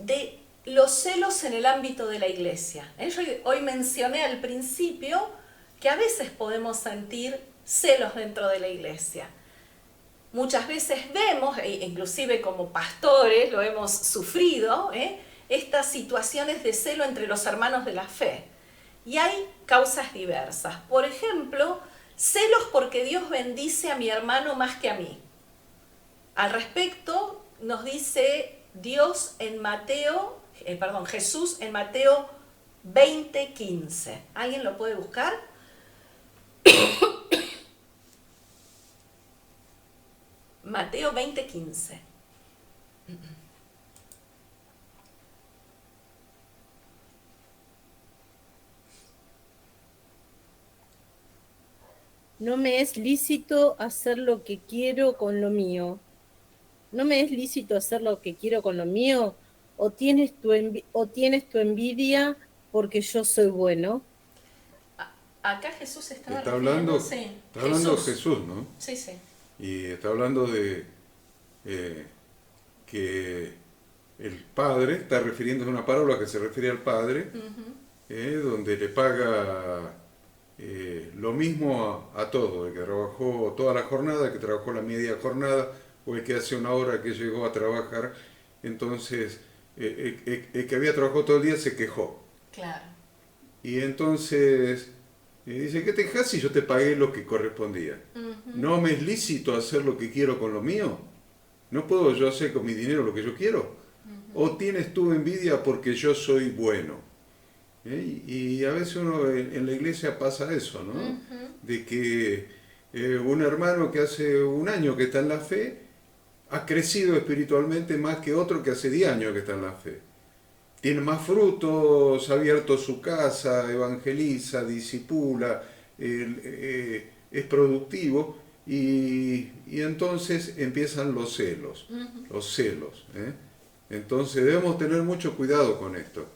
de los celos en el ámbito de la iglesia. Yo hoy mencioné al principio que a veces podemos sentir celos dentro de la iglesia. Muchas veces vemos, inclusive como pastores lo hemos sufrido, estas situaciones de celo entre los hermanos de la fe. Y hay causas diversas. Por ejemplo, celos porque Dios bendice a mi hermano más que a mí. Al respecto nos dice Jesús en Mateo 20:15. ¿Alguien lo puede buscar? Mateo 20:15. No me es lícito hacer lo que quiero con lo mío. ¿No me es lícito hacer lo que quiero con lo mío? ¿O tienes tu envidia porque yo soy bueno? Acá Jesús está hablando de Jesús, ¿no? Sí, sí. Y está hablando de que el Padre, está refiriéndose a una parábola que se refiere al Padre, donde le paga lo mismo a todo, el que trabajó toda la jornada, el que trabajó la media jornada, o el que hace una hora que llegó a trabajar. Entonces, el que había trabajado todo el día se quejó. Claro. Y entonces dice: ¿qué te quejas si yo te pagué lo que correspondía? ¿No me es lícito hacer lo que quiero con lo mío? ¿No puedo yo hacer con mi dinero lo que yo quiero? ¿O tienes tú envidia porque yo soy bueno? Y a veces uno en la iglesia pasa eso, ¿no? De que un hermano que hace un año que está en la fe ha crecido espiritualmente más que otro que hace 10 años que está en la fe. Tiene más frutos, ha abierto su casa, evangeliza, discipula, es productivo, y entonces empiezan los celos. Entonces debemos tener mucho cuidado con esto.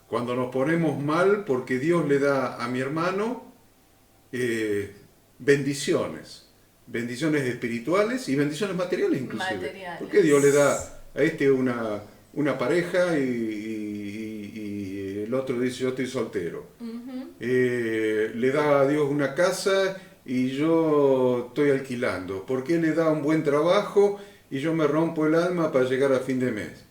Cuando nos ponemos mal porque Dios le da a mi hermano bendiciones espirituales y bendiciones materiales inclusive. Porque Dios le da a este una pareja y el otro dice: yo estoy soltero. Le da a Dios una casa y yo estoy alquilando. ¿Por qué le da un buen trabajo y yo me rompo el alma para llegar a fin de mes?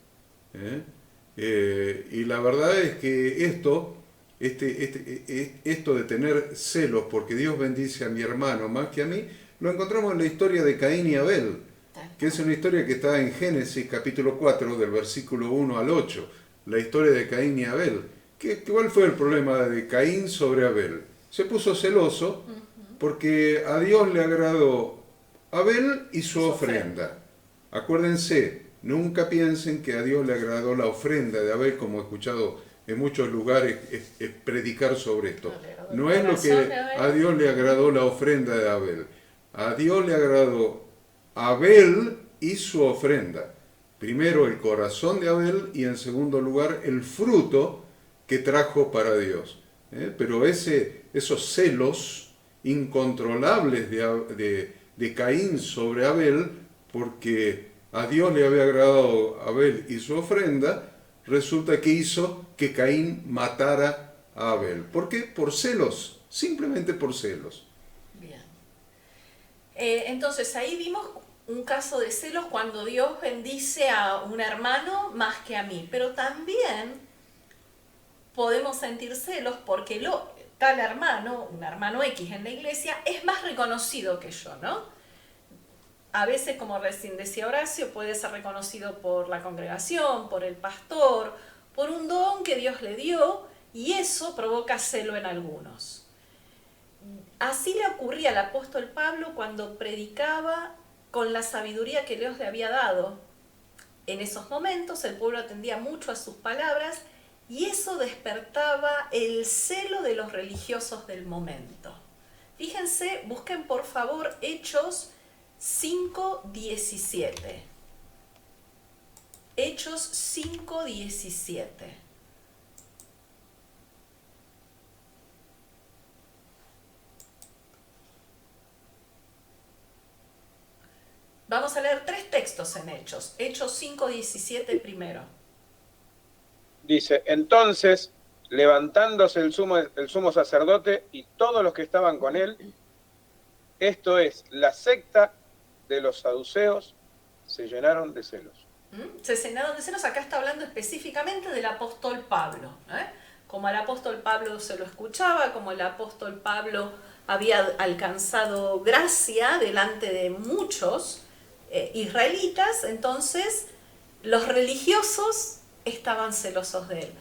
Y la verdad es que esto de tener celos porque Dios bendice a mi hermano más que a mí, lo encontramos en la historia de Caín y Abel, que es una historia que está en Génesis capítulo 4 del versículo 1 al 8, la historia de Caín y Abel. ¿Cuál fue el problema de Caín sobre Abel? Se puso celoso porque a Dios le agradó Abel y su ofrenda. Acuérdense, nunca piensen que a Dios le agradó la ofrenda de Abel, como he escuchado en muchos lugares predicar sobre esto. No es lo que a Dios le agradó la ofrenda de Abel. A Dios le agradó Abel y su ofrenda. Primero el corazón de Abel y en segundo lugar el fruto que trajo para Dios. Pero esos celos incontrolables de Caín sobre Abel, porque a Dios le había agradado Abel y su ofrenda, resulta que hizo que Caín matara a Abel. ¿Por qué? Por celos, simplemente por celos. Bien. Entonces ahí vimos un caso de celos cuando Dios bendice a un hermano más que a mí, pero también podemos sentir celos porque tal hermano, un hermano X en la iglesia, es más reconocido que yo, ¿no? A veces, como recién decía Horacio, puede ser reconocido por la congregación, por el pastor, por un don que Dios le dio, y eso provoca celo en algunos. Así le ocurría al apóstol Pablo cuando predicaba con la sabiduría que Dios le había dado. En esos momentos el pueblo atendía mucho a sus palabras y eso despertaba el celo de los religiosos del momento. Fíjense, busquen por favor Hechos 5:17. Hechos 5:17. Vamos a leer 3 textos en Hechos. Hechos 5:17 primero. Dice, entonces, levantándose el sumo sacerdote y todos los que estaban con él, esto es, la secta de los saduceos, se llenaron de celos. Se llenaron de celos, acá está hablando específicamente del apóstol Pablo. Como el apóstol Pablo se lo escuchaba, como el apóstol Pablo había alcanzado gracia delante de muchos israelitas, entonces los religiosos estaban celosos de él.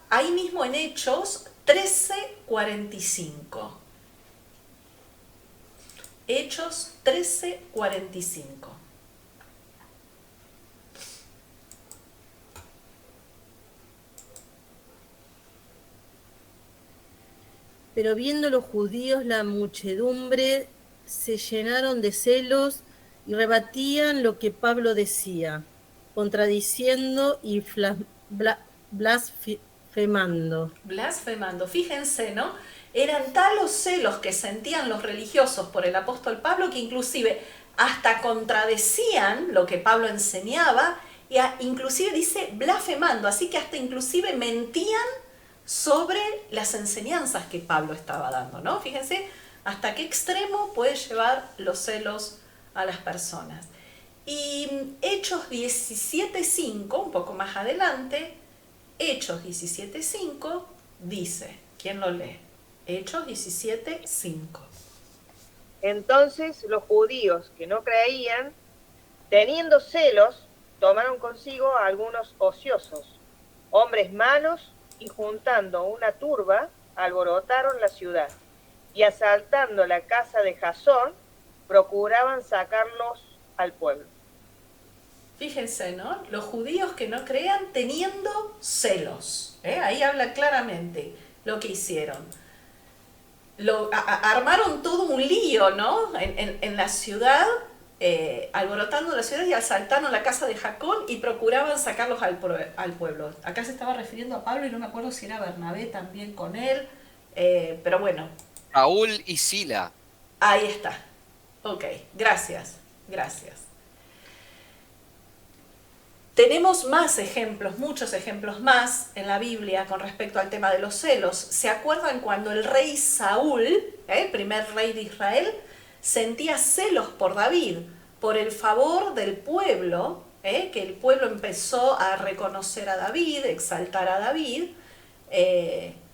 Ahí mismo en Hechos 13:45. Hechos 13:45. Pero viendo los judíos la muchedumbre, se llenaron de celos y rebatían lo que Pablo decía, contradiciendo y blasfemando. Blasfemando, fíjense, ¿no? Eran tal los celos que sentían los religiosos por el apóstol Pablo que inclusive hasta contradecían lo que Pablo enseñaba, y inclusive dice blasfemando, así que hasta inclusive mentían sobre las enseñanzas que Pablo estaba dando, ¿no? Fíjense hasta qué extremo puede llevar los celos a las personas. Y Hechos 17:5, un poco más adelante, Hechos 17:5 dice, ¿quién lo lee? Hechos 17:5. Entonces los judíos que no creían, teniendo celos, tomaron consigo a algunos ociosos, hombres malos, y juntando una turba, alborotaron la ciudad, y asaltando la casa de Jasón, procuraban sacarlos al pueblo. Fíjense, ¿no? Los judíos que no crean teniendo celos. Ahí habla claramente lo que hicieron. Armaron todo un lío, ¿no? En la ciudad, alborotando la ciudad y asaltaron la casa de Jasón y procuraban sacarlos al pueblo. Acá se estaba refiriendo a Pablo y no me acuerdo si era Bernabé también con él, pero bueno. Saúl y Sila. Ahí está. Ok, gracias. Tenemos más ejemplos, muchos ejemplos más en la Biblia con respecto al tema de los celos. ¿Se acuerdan cuando el rey Saúl, el primer rey de Israel, sentía celos por David, por el favor del pueblo, que el pueblo empezó a reconocer a David, exaltar a David,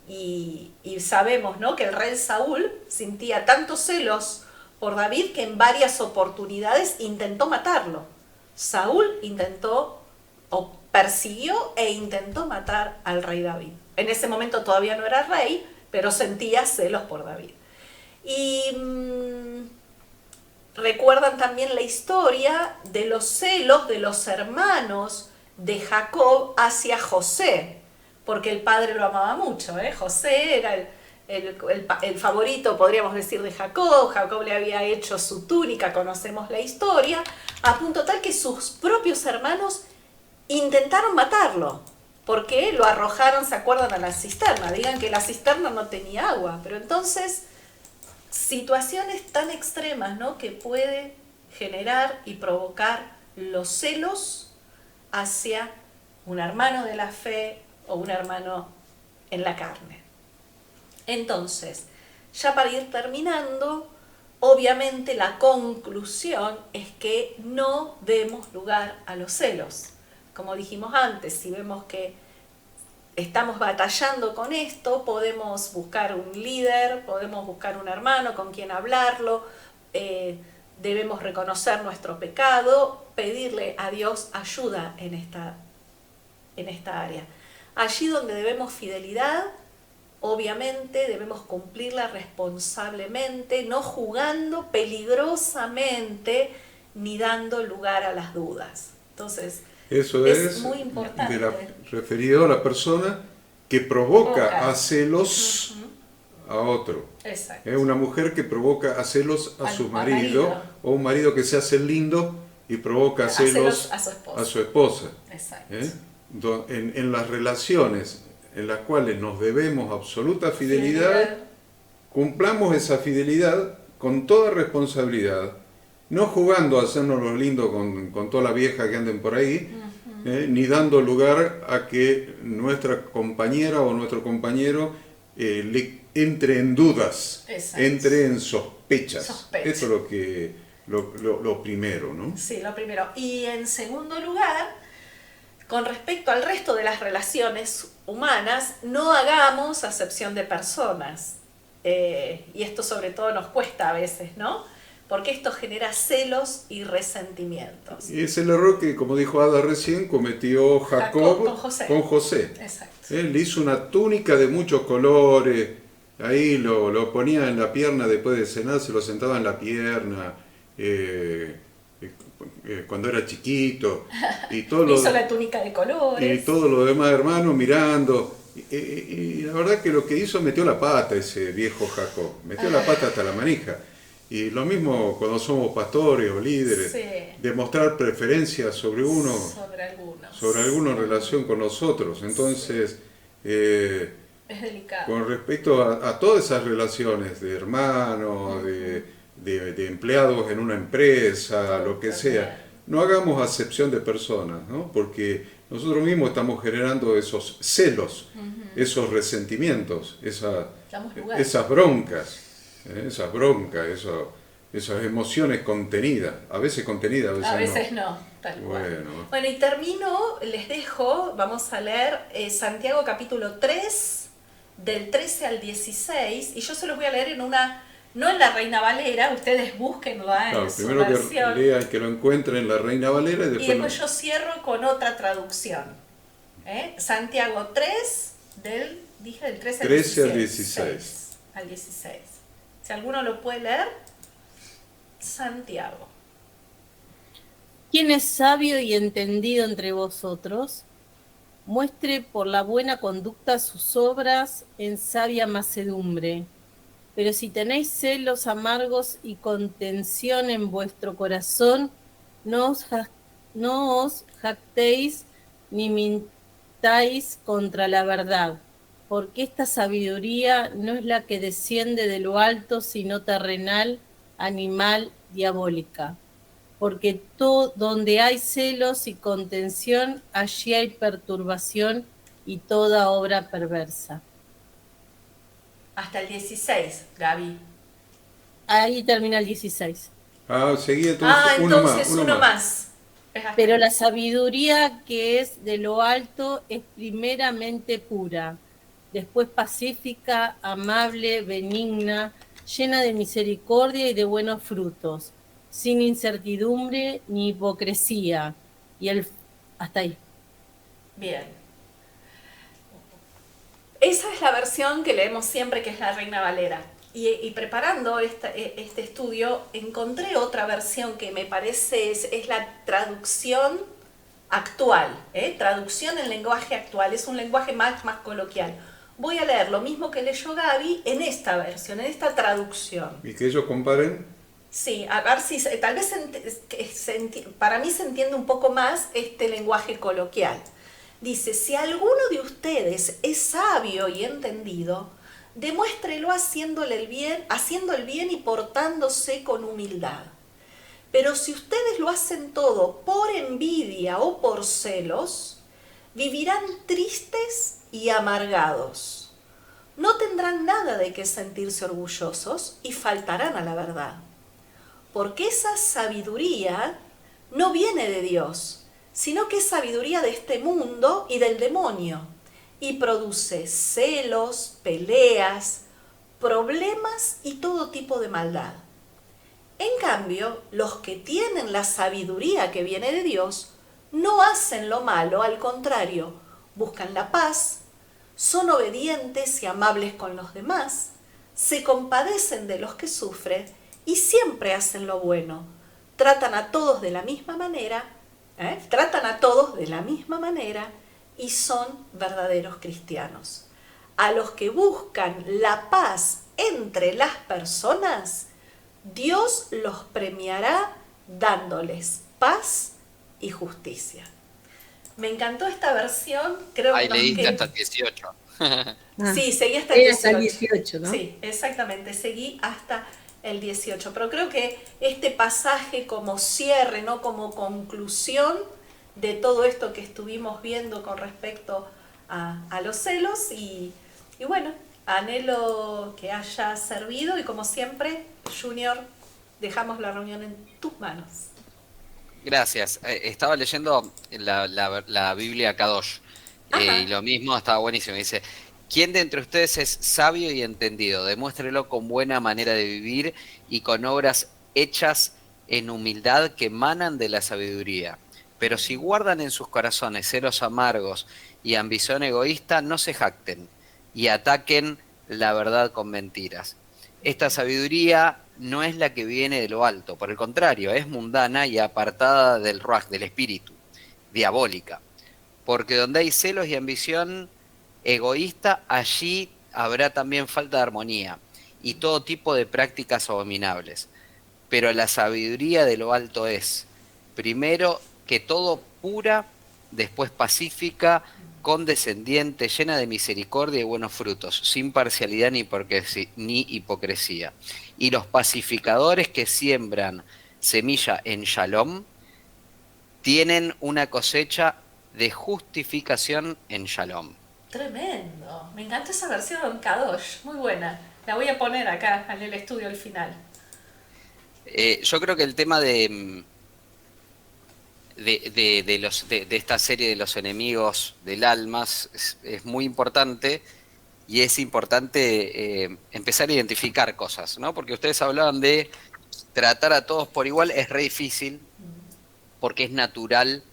y sabemos, ¿no?, que el rey Saúl sentía tantos celos por David que en varias oportunidades intentó matarlo. Saúl persiguió e intentó matar al rey David. En ese momento todavía no era rey, pero sentía celos por David. Y recuerdan también la historia de los celos de los hermanos de Jacob hacia José, porque el padre lo amaba mucho. José era el favorito, podríamos decir, de Jacob. Jacob le había hecho su túnica, conocemos la historia, a punto tal que sus propios hermanos intentaron matarlo. porque lo arrojaron, ¿se acuerdan? A la cisterna. Digan que la cisterna no tenía agua, pero entonces situaciones tan extremas, ¿no?, que puede generar y provocar los celos hacia un hermano de la fe o un hermano en la carne. Entonces, ya para ir terminando, obviamente la conclusión es que no demos lugar a los celos. Como dijimos antes, si vemos que estamos batallando con esto, podemos buscar un líder, podemos buscar un hermano con quien hablarlo, debemos reconocer nuestro pecado, pedirle a Dios ayuda en esta área. Allí donde debemos fidelidad, obviamente debemos cumplirla responsablemente, no jugando peligrosamente ni dando lugar a las dudas. Entonces, eso es muy importante. Referido a la persona que provoca a celos a otro. Exacto. Es una mujer que provoca a celos a su marido, o un marido que se hace lindo y provoca celos a su esposa. Exacto. En las relaciones en las cuales nos debemos absoluta fidelidad, cumplamos esa fidelidad con toda responsabilidad, no jugando a hacernos los lindos con toda la vieja que anden por ahí, ni dando lugar a que nuestra compañera o nuestro compañero le entre en dudas, entre en sospechas. Eso es lo primero, ¿no? Sí, lo primero. Y en segundo lugar, con respecto al resto de las relaciones humanas, no hagamos acepción de personas. Y esto sobre todo nos cuesta a veces, ¿no? Porque esto genera celos y resentimientos. Y es el error que, como dijo Ada recién, cometió Jacob con José. Exacto. Él hizo una túnica de muchos colores, ahí lo ponía en la pierna después de cenar, se lo sentaba en la pierna, cuando era chiquito, y todo hizo la túnica de colores. Y todos los demás hermanos mirando. Y la verdad que lo que hizo, metió la pata ese viejo Jacob, metió la pata hasta la manija. Y lo mismo cuando somos pastores o líderes, demostrar preferencia sobre uno, sobre alguno en relación con nosotros. Entonces, es delicado. Con respecto a todas esas relaciones de hermanos, de empleados en una empresa, lo que sea, no hagamos acepción de personas, ¿no? Porque nosotros mismos estamos generando esos celos, esos resentimientos, esas broncas. Esas emociones contenidas, a veces contenidas, a veces no, tal cual. Bueno, y termino, les dejo, vamos a leer Santiago capítulo 3, del 13 al 16, y yo se los voy a leer no en la Reina Valera, ustedes búsquenla en su primero versión. Que lean, que lo encuentren en la Reina Valera, y después yo cierro con otra traducción. Santiago 3, del 13 al 16. Al 16. Si alguno lo puede leer, Santiago. ¿Quién es sabio y entendido entre vosotros? Muestre por la buena conducta sus obras en sabia mansedumbre. Pero si tenéis celos amargos y contención en vuestro corazón, no os jactéis ni mintáis contra la verdad. Porque esta sabiduría no es la que desciende de lo alto, sino terrenal, animal, diabólica. Porque donde hay celos y contención, allí hay perturbación y toda obra perversa. Hasta el 16, Gaby. Ahí termina el 16. Seguí entonces, uno más. Pero la sabiduría que es de lo alto es primeramente pura, después pacífica, amable, benigna, llena de misericordia y de buenos frutos, sin incertidumbre ni hipocresía. Hasta ahí. Bien. Esa es la versión que leemos siempre, que es la Reina Valera. Y preparando este estudio, encontré otra versión que me parece es la traducción actual, traducción en lenguaje actual, es un lenguaje más coloquial. Voy a leer lo mismo que leyó Gaby en esta versión, en esta traducción. ¿Y que ellos comparen? Sí, a ver si tal vez para mí se entiende un poco más este lenguaje coloquial. Dice, si alguno de ustedes es sabio y entendido, demuéstrelo haciendo el bien y portándose con humildad. Pero si ustedes lo hacen todo por envidia o por celos, vivirán tristes y amargados. No tendrán nada de qué sentirse orgullosos y faltarán a la verdad. Porque esa sabiduría no viene de Dios, sino que es sabiduría de este mundo y del demonio, y produce celos, peleas, problemas y todo tipo de maldad. En cambio, los que tienen la sabiduría que viene de Dios no hacen lo malo, al contrario, buscan la paz, son obedientes y amables con los demás, se compadecen de los que sufren y siempre hacen lo bueno. Tratan a todos de la misma manera, y son verdaderos cristianos. A los que buscan la paz entre las personas, Dios los premiará dándoles paz y justicia. Me encantó esta versión, creo Ahí que leíste hasta el 18. Sí, seguí hasta el 18. Hasta el 18, ¿no? Sí, exactamente, seguí hasta el 18. Pero creo que este pasaje como cierre, ¿no? Como conclusión de todo esto que estuvimos viendo con respecto a los celos y bueno, anhelo que haya servido y como siempre, Junior, dejamos la reunión en tus manos. Gracias. Estaba leyendo la Biblia Kadosh y lo mismo, estaba buenísimo. Dice, ¿quién de entre ustedes es sabio y entendido? Demuéstrelo con buena manera de vivir y con obras hechas en humildad que emanan de la sabiduría. Pero si guardan en sus corazones celos amargos y ambición egoísta, no se jacten y ataquen la verdad con mentiras. Esta sabiduría no es la que viene de lo alto, por el contrario, es mundana y apartada del ruach, del espíritu, diabólica. Porque donde hay celos y ambición egoísta, allí habrá también falta de armonía y todo tipo de prácticas abominables. Pero la sabiduría de lo alto es, primero que todo, pura, después pacífica, condescendiente, llena de misericordia y buenos frutos, sin parcialidad ni hipocresía. Y los pacificadores que siembran semilla en Shalom tienen una cosecha de justificación en Shalom. Tremendo, me encanta esa versión Kadosh, muy buena. La voy a poner acá en el estudio al final. Yo creo que el tema de esta serie de los enemigos del alma es muy importante y es importante empezar a identificar cosas, ¿no? Porque ustedes hablaban de tratar a todos por igual, es re difícil porque es natural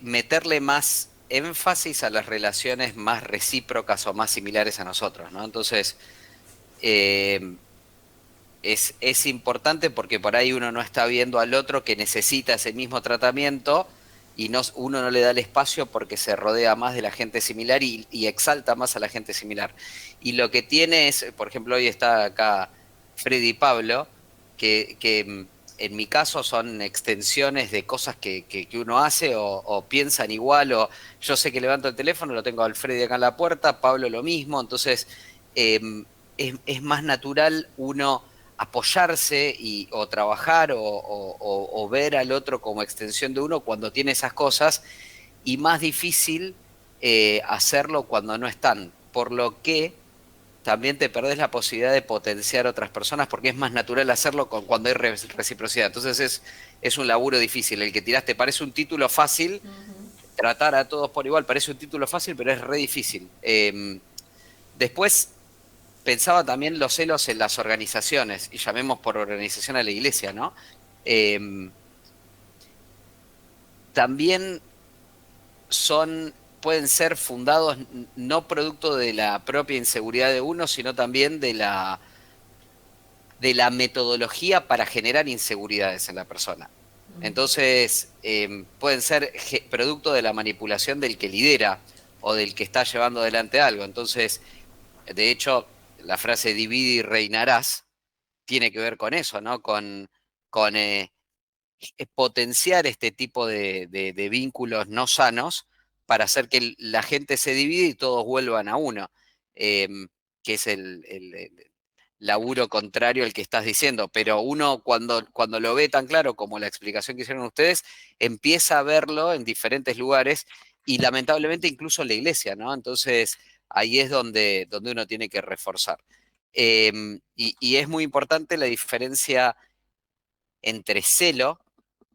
meterle más énfasis a las relaciones más recíprocas o más similares a nosotros, ¿no? Entonces, es importante porque por ahí uno no está viendo al otro que necesita ese mismo tratamiento y uno no le da el espacio porque se rodea más de la gente similar y exalta más a la gente similar. Y lo que tiene es, por ejemplo, hoy está acá Freddy y Pablo, que en mi caso son extensiones de cosas que uno hace o piensan igual, o yo sé que levanto el teléfono, lo tengo al Freddy acá en la puerta, Pablo lo mismo, entonces es más natural uno apoyarse o trabajar o ver al otro como extensión de uno cuando tiene esas cosas, y más difícil hacerlo cuando no están, por lo que también te perdés la posibilidad de potenciar a otras personas porque es más natural hacerlo cuando hay reciprocidad. Entonces es un laburo difícil. El que tiraste parece un título fácil, tratar a todos por igual parece un título fácil, pero es re difícil. Después pensaba también los celos en las organizaciones, y llamemos por organización a la iglesia, ¿no? También pueden ser fundados no producto de la propia inseguridad de uno, sino también de la metodología para generar inseguridades en la persona. Entonces, pueden ser producto de la manipulación del que lidera o del que está llevando adelante algo. Entonces, de hecho, la frase divide y reinarás tiene que ver con eso, ¿no? Con potenciar este tipo de vínculos no sanos para hacer que la gente se divida y todos vuelvan a uno, que es el laburo contrario al que estás diciendo. Pero uno cuando lo ve tan claro como la explicación que hicieron ustedes, empieza a verlo en diferentes lugares y lamentablemente incluso en la iglesia, ¿no? Entonces ahí es donde uno tiene que reforzar. Y es muy importante la diferencia entre celo,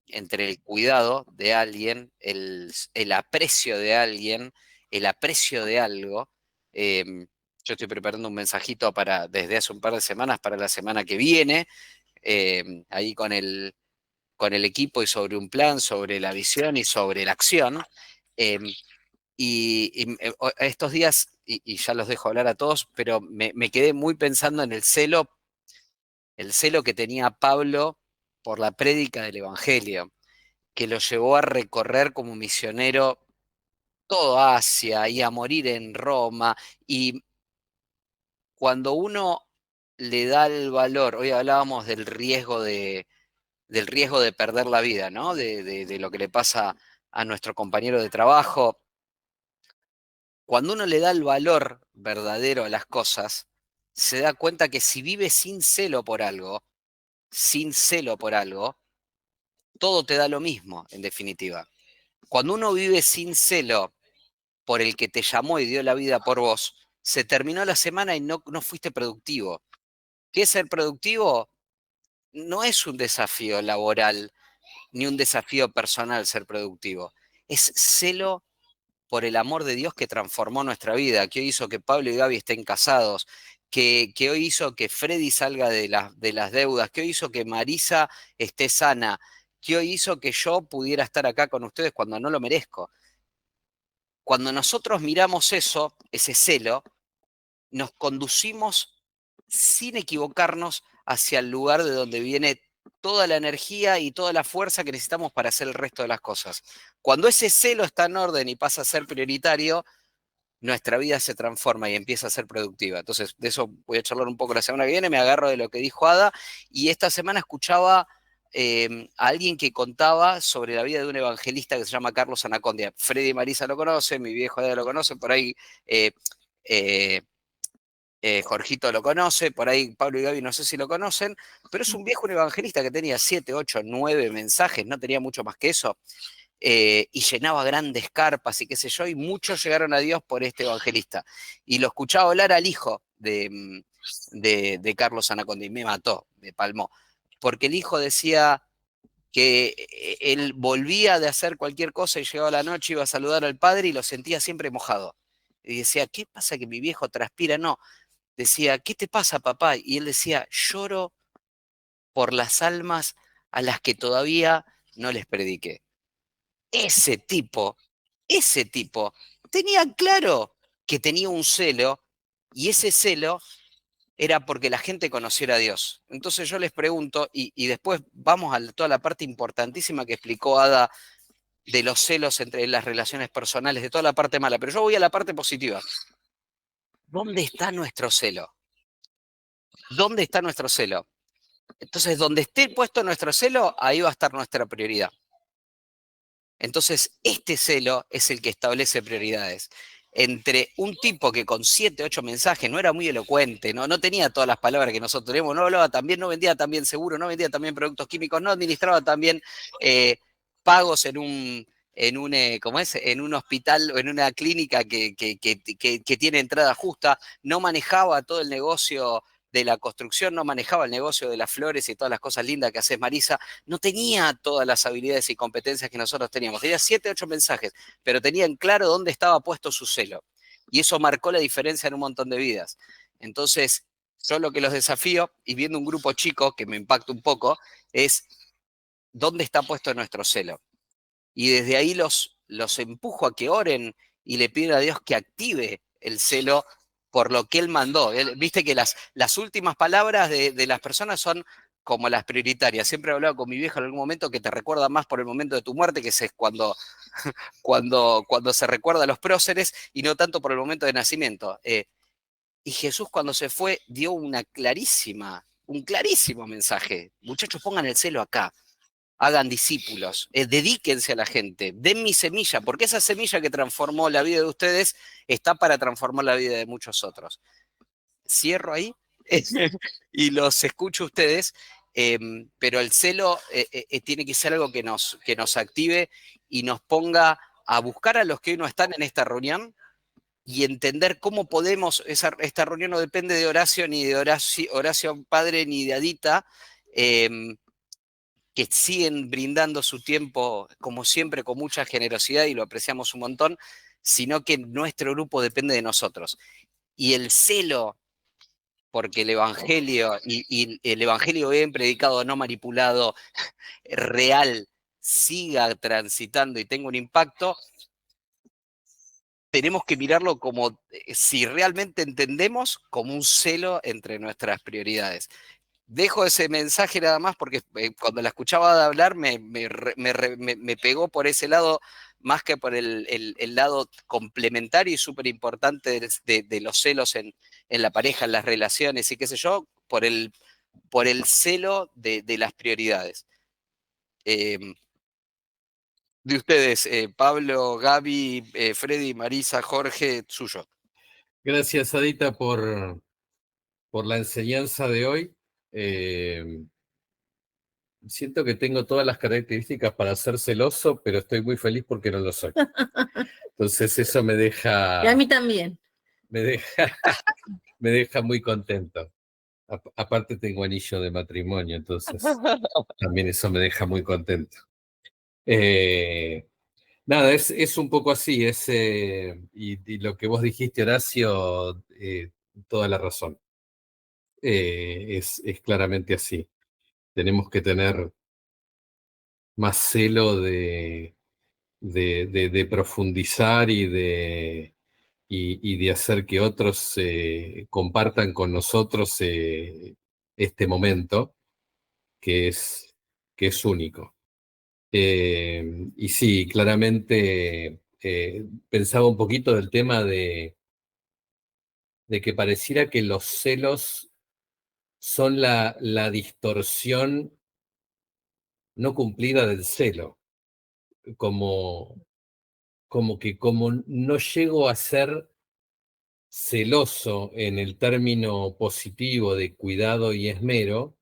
entre el cuidado de alguien, el aprecio de alguien, el aprecio de algo. Yo estoy preparando un mensajito desde hace un par de semanas para la semana que viene, ahí con el equipo y sobre un plan, sobre la visión y sobre la acción. Estos días, y ya los dejo hablar a todos, pero me quedé muy pensando en el celo que tenía Pablo por la prédica del Evangelio, que lo llevó a recorrer como misionero todo Asia y a morir en Roma. Y cuando uno le da el valor, hoy hablábamos del riesgo de perder la vida, ¿no? De lo que le pasa a nuestro compañero de trabajo. Cuando uno le da el valor verdadero a las cosas, se da cuenta que si vive sin celo por algo, todo te da lo mismo, en definitiva. Cuando uno vive sin celo por el que te llamó y dio la vida por vos, se terminó la semana y no fuiste productivo. ¿Qué es ser productivo? No es un desafío laboral ni un desafío personal ser productivo. Es celo por el amor de Dios que transformó nuestra vida, que hoy hizo que Pablo y Gaby estén casados, que hoy hizo que Freddy salga de las deudas, que hoy hizo que Marisa esté sana, que hoy hizo que yo pudiera estar acá con ustedes cuando no lo merezco. Cuando nosotros miramos eso, ese celo, nos conducimos sin equivocarnos hacia el lugar de donde viene toda la energía y toda la fuerza que necesitamos para hacer el resto de las cosas. Cuando ese celo está en orden y pasa a ser prioritario, nuestra vida se transforma y empieza a ser productiva. Entonces, de eso voy a charlar un poco la semana que viene, me agarro de lo que dijo Ada, y esta semana escuchaba a alguien que contaba sobre la vida de un evangelista que se llama Carlos Anacondia. Freddy y Marisa lo conocen, mi viejo Ada lo conoce, por ahí eh, eh, Jorgito lo conoce, por ahí Pablo y Gaby no sé si lo conocen, pero es un viejo evangelista que tenía 7, 8, 9 mensajes, no tenía mucho más que eso, y llenaba grandes carpas y qué sé yo, y muchos llegaron a Dios por este evangelista. Y lo escuchaba hablar al hijo de Carlos Anaconda y me mató, me palmó, porque el hijo decía que él volvía de hacer cualquier cosa y llegaba la noche, iba a saludar al padre y lo sentía siempre mojado. Y decía, ¿qué pasa que mi viejo transpira? No, decía, ¿qué te pasa, papá? Y él decía, lloro por las almas a las que todavía no les prediqué. Ese tipo tenía claro que tenía un celo, y ese celo era porque la gente conociera a Dios. Entonces yo les pregunto, y después vamos a toda la parte importantísima que explicó Ada de los celos entre las relaciones personales, de toda la parte mala, pero yo voy a la parte positiva. ¿Dónde está nuestro celo? ¿Dónde está nuestro celo? Entonces, donde esté puesto nuestro celo, ahí va a estar nuestra prioridad. Entonces, este celo es el que establece prioridades. Entre un tipo que con 7, 8 mensajes no era muy elocuente, no tenía todas las palabras que nosotros tenemos, no hablaba tan bien, no vendía tan bien seguro, no vendía tan bien productos químicos, no administraba tan bien pagos en un hospital o en una clínica que tiene entrada justa, no manejaba todo el negocio de la construcción, no manejaba el negocio de las flores y todas las cosas lindas que haces, Marisa, no tenía todas las habilidades y competencias que nosotros teníamos. Tenía 7, 8 mensajes, pero tenía en claro dónde estaba puesto su celo. Y eso marcó la diferencia en un montón de vidas. Entonces, yo lo que los desafío, y viendo un grupo chico que me impacta un poco, es dónde está puesto nuestro celo. Y desde ahí los empujo a que oren y le piden a Dios que active el celo por lo que Él mandó. Viste que las últimas palabras de las personas son como las prioritarias. Siempre he hablado con mi vieja en algún momento que te recuerda más por el momento de tu muerte, que es cuando se recuerda a los próceres, y no tanto por el momento de nacimiento. Y Jesús, cuando se fue, dio un clarísimo mensaje. Muchachos, pongan el celo acá. hagan discípulos, dedíquense a la gente, den mi semilla, porque esa semilla que transformó la vida de ustedes está para transformar la vida de muchos otros. Cierro ahí y los escucho a ustedes, pero el celo tiene que ser algo que nos active y nos ponga a buscar a los que hoy no están en esta reunión y entender cómo podemos, esta reunión no depende de Horacio, ni de Horacio Padre, ni de Adita, que siguen brindando su tiempo, como siempre, con mucha generosidad y lo apreciamos un montón, sino que nuestro grupo depende de nosotros. Y el celo, porque el Evangelio, y el Evangelio bien predicado, no manipulado, real, siga transitando y tenga un impacto, tenemos que mirarlo como, si realmente entendemos, como un celo entre nuestras prioridades. Dejo ese mensaje nada más porque cuando la escuchaba hablar me pegó por ese lado, más que por el lado complementario y súper importante de los celos en la pareja, en las relaciones y qué sé yo, por el celo de las prioridades. De ustedes, Pablo, Gaby, Freddy, Marisa, Jorge, suyo. Gracias, Adita, por la enseñanza de hoy. Siento que tengo todas las características para ser celoso, pero estoy muy feliz porque no lo soy. Entonces eso me deja... Y a mí también. Me deja muy contento. Aparte tengo anillo de matrimonio, entonces también eso me deja muy contento. Nada, es un poco así, y lo que vos dijiste, Horacio, toda la razón. Es claramente así. Tenemos que tener más celo de profundizar y de hacer que otros compartan con nosotros este momento que es único. Y sí, claramente pensaba un poquito del tema de que pareciera que los celos son la distorsión no cumplida del celo, como no llego a ser celoso en el término positivo de cuidado y esmero,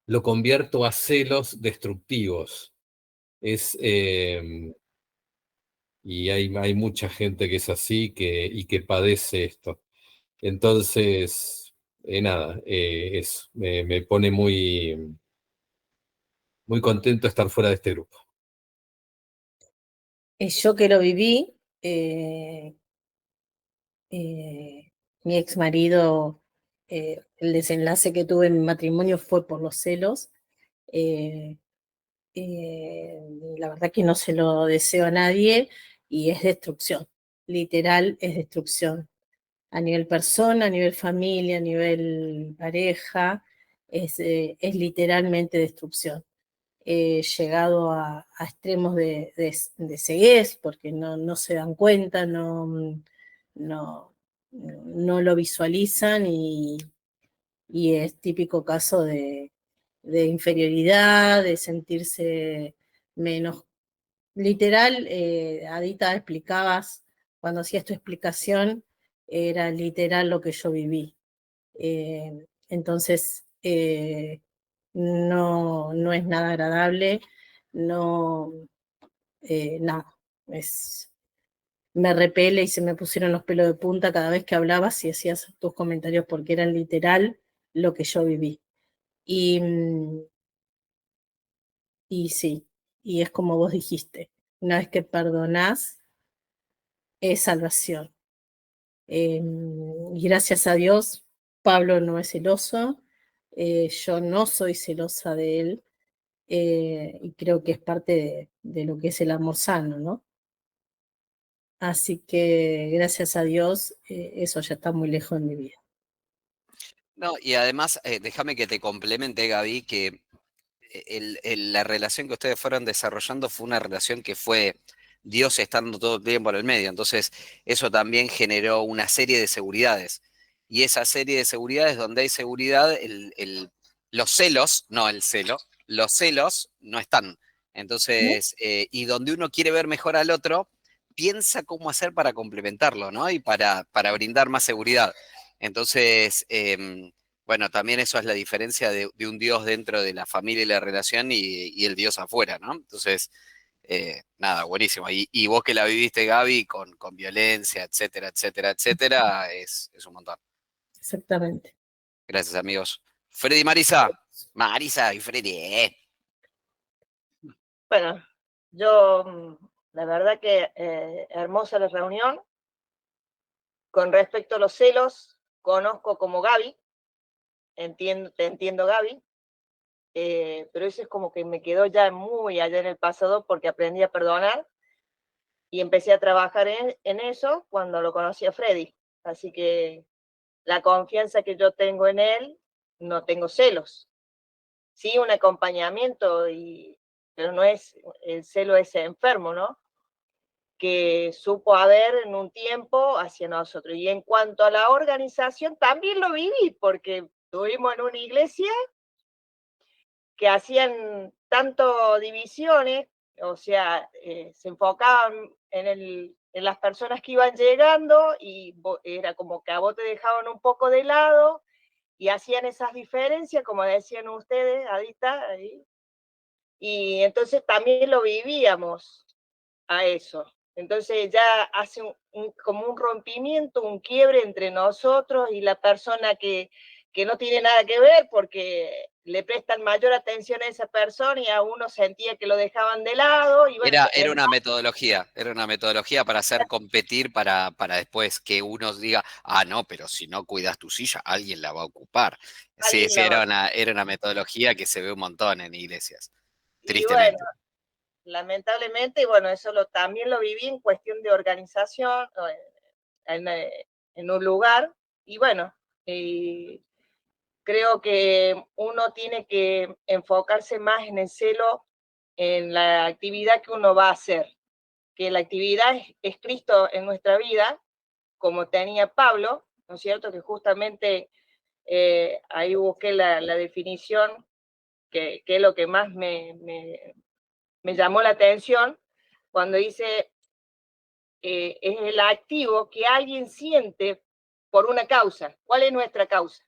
lo convierto a celos destructivos. Y hay mucha gente que es así y que padece esto. Entonces, nada, me pone muy, muy contento estar fuera de este grupo. Yo que lo viví, mi ex marido, el desenlace que tuve en mi matrimonio fue por los celos. La verdad que no se lo deseo a nadie y es destrucción, literal es destrucción. A nivel persona, a nivel familia, a nivel pareja, es literalmente destrucción. He llegado a extremos de ceguez porque no se dan cuenta, no lo visualizan y es típico caso de inferioridad, de sentirse menos. Literal, Adita, explicabas, cuando hacías tu explicación, era literal lo que yo viví. Entonces, no es nada agradable, nada, me repele y se me pusieron los pelos de punta cada vez que hablabas y hacías tus comentarios porque eran literal lo que yo viví. Y sí, y es como vos dijiste, una vez que perdonás, es salvación. Y gracias a Dios, Pablo no es celoso, yo no soy celosa de él, y creo que es parte de lo que es el amor sano, ¿no? Así que gracias a Dios, eso ya está muy lejos de mi vida. No, y además, déjame que te complemente, Gaby, que la relación que ustedes fueron desarrollando fue una relación que fue Dios estando todo el tiempo en el medio. Entonces, eso también generó una serie de seguridades. Y esa serie de seguridades, donde hay seguridad, los celos, no el celo, los celos no están. Entonces, y donde uno quiere ver mejor al otro, piensa cómo hacer para complementarlo, ¿no? Y para brindar más seguridad. Entonces, bueno, también eso es la diferencia de un Dios dentro de la familia y la relación y el Dios afuera, ¿no? Entonces, nada, buenísimo. Y vos que la viviste, Gaby, con violencia, etcétera, etcétera, etcétera, es un montón. Exactamente. Gracias, amigos. Freddy y Marisa. Marisa y Freddy. Bueno, yo, la verdad que hermosa la reunión. Con respecto a los celos, conozco como Gaby, te entiendo Gaby, pero eso es como que me quedó ya muy allá en el pasado porque aprendí a perdonar y empecé a trabajar en eso cuando lo conocí a Freddy. Así que la confianza que yo tengo en él, no tengo celos. Sí, un acompañamiento, pero no es, el celo es enfermo, ¿no? Que supo haber en un tiempo hacia nosotros. Y en cuanto a la organización, también lo viví, porque estuvimos en una iglesia que hacían tanto divisiones, o sea, se enfocaban en las personas que iban llegando y era como que a vos te dejaban un poco de lado y hacían esas diferencias, como decían ustedes, Adita, ahí. Y entonces también lo vivíamos a eso. Entonces ya hace como un rompimiento, un quiebre entre nosotros y la persona que no tiene nada que ver porque le prestan mayor atención a esa persona y a uno sentía que lo dejaban de lado. Y bueno, Era una metodología para hacer competir para después que uno diga, ah, no, pero si no cuidas tu silla, alguien la va a ocupar. Sí, sí, era una metodología que se ve un montón en iglesias, tristemente. Bueno, lamentablemente, bueno, eso también lo viví en cuestión de organización, en un lugar, y bueno, creo que uno tiene que enfocarse más en el celo, en la actividad que uno va a hacer, que la actividad es Cristo en nuestra vida, como tenía Pablo, ¿no es cierto? Que justamente ahí busqué la definición, que es lo que más me llamó la atención, cuando dice, es el activo que alguien siente por una causa. ¿Cuál es nuestra causa?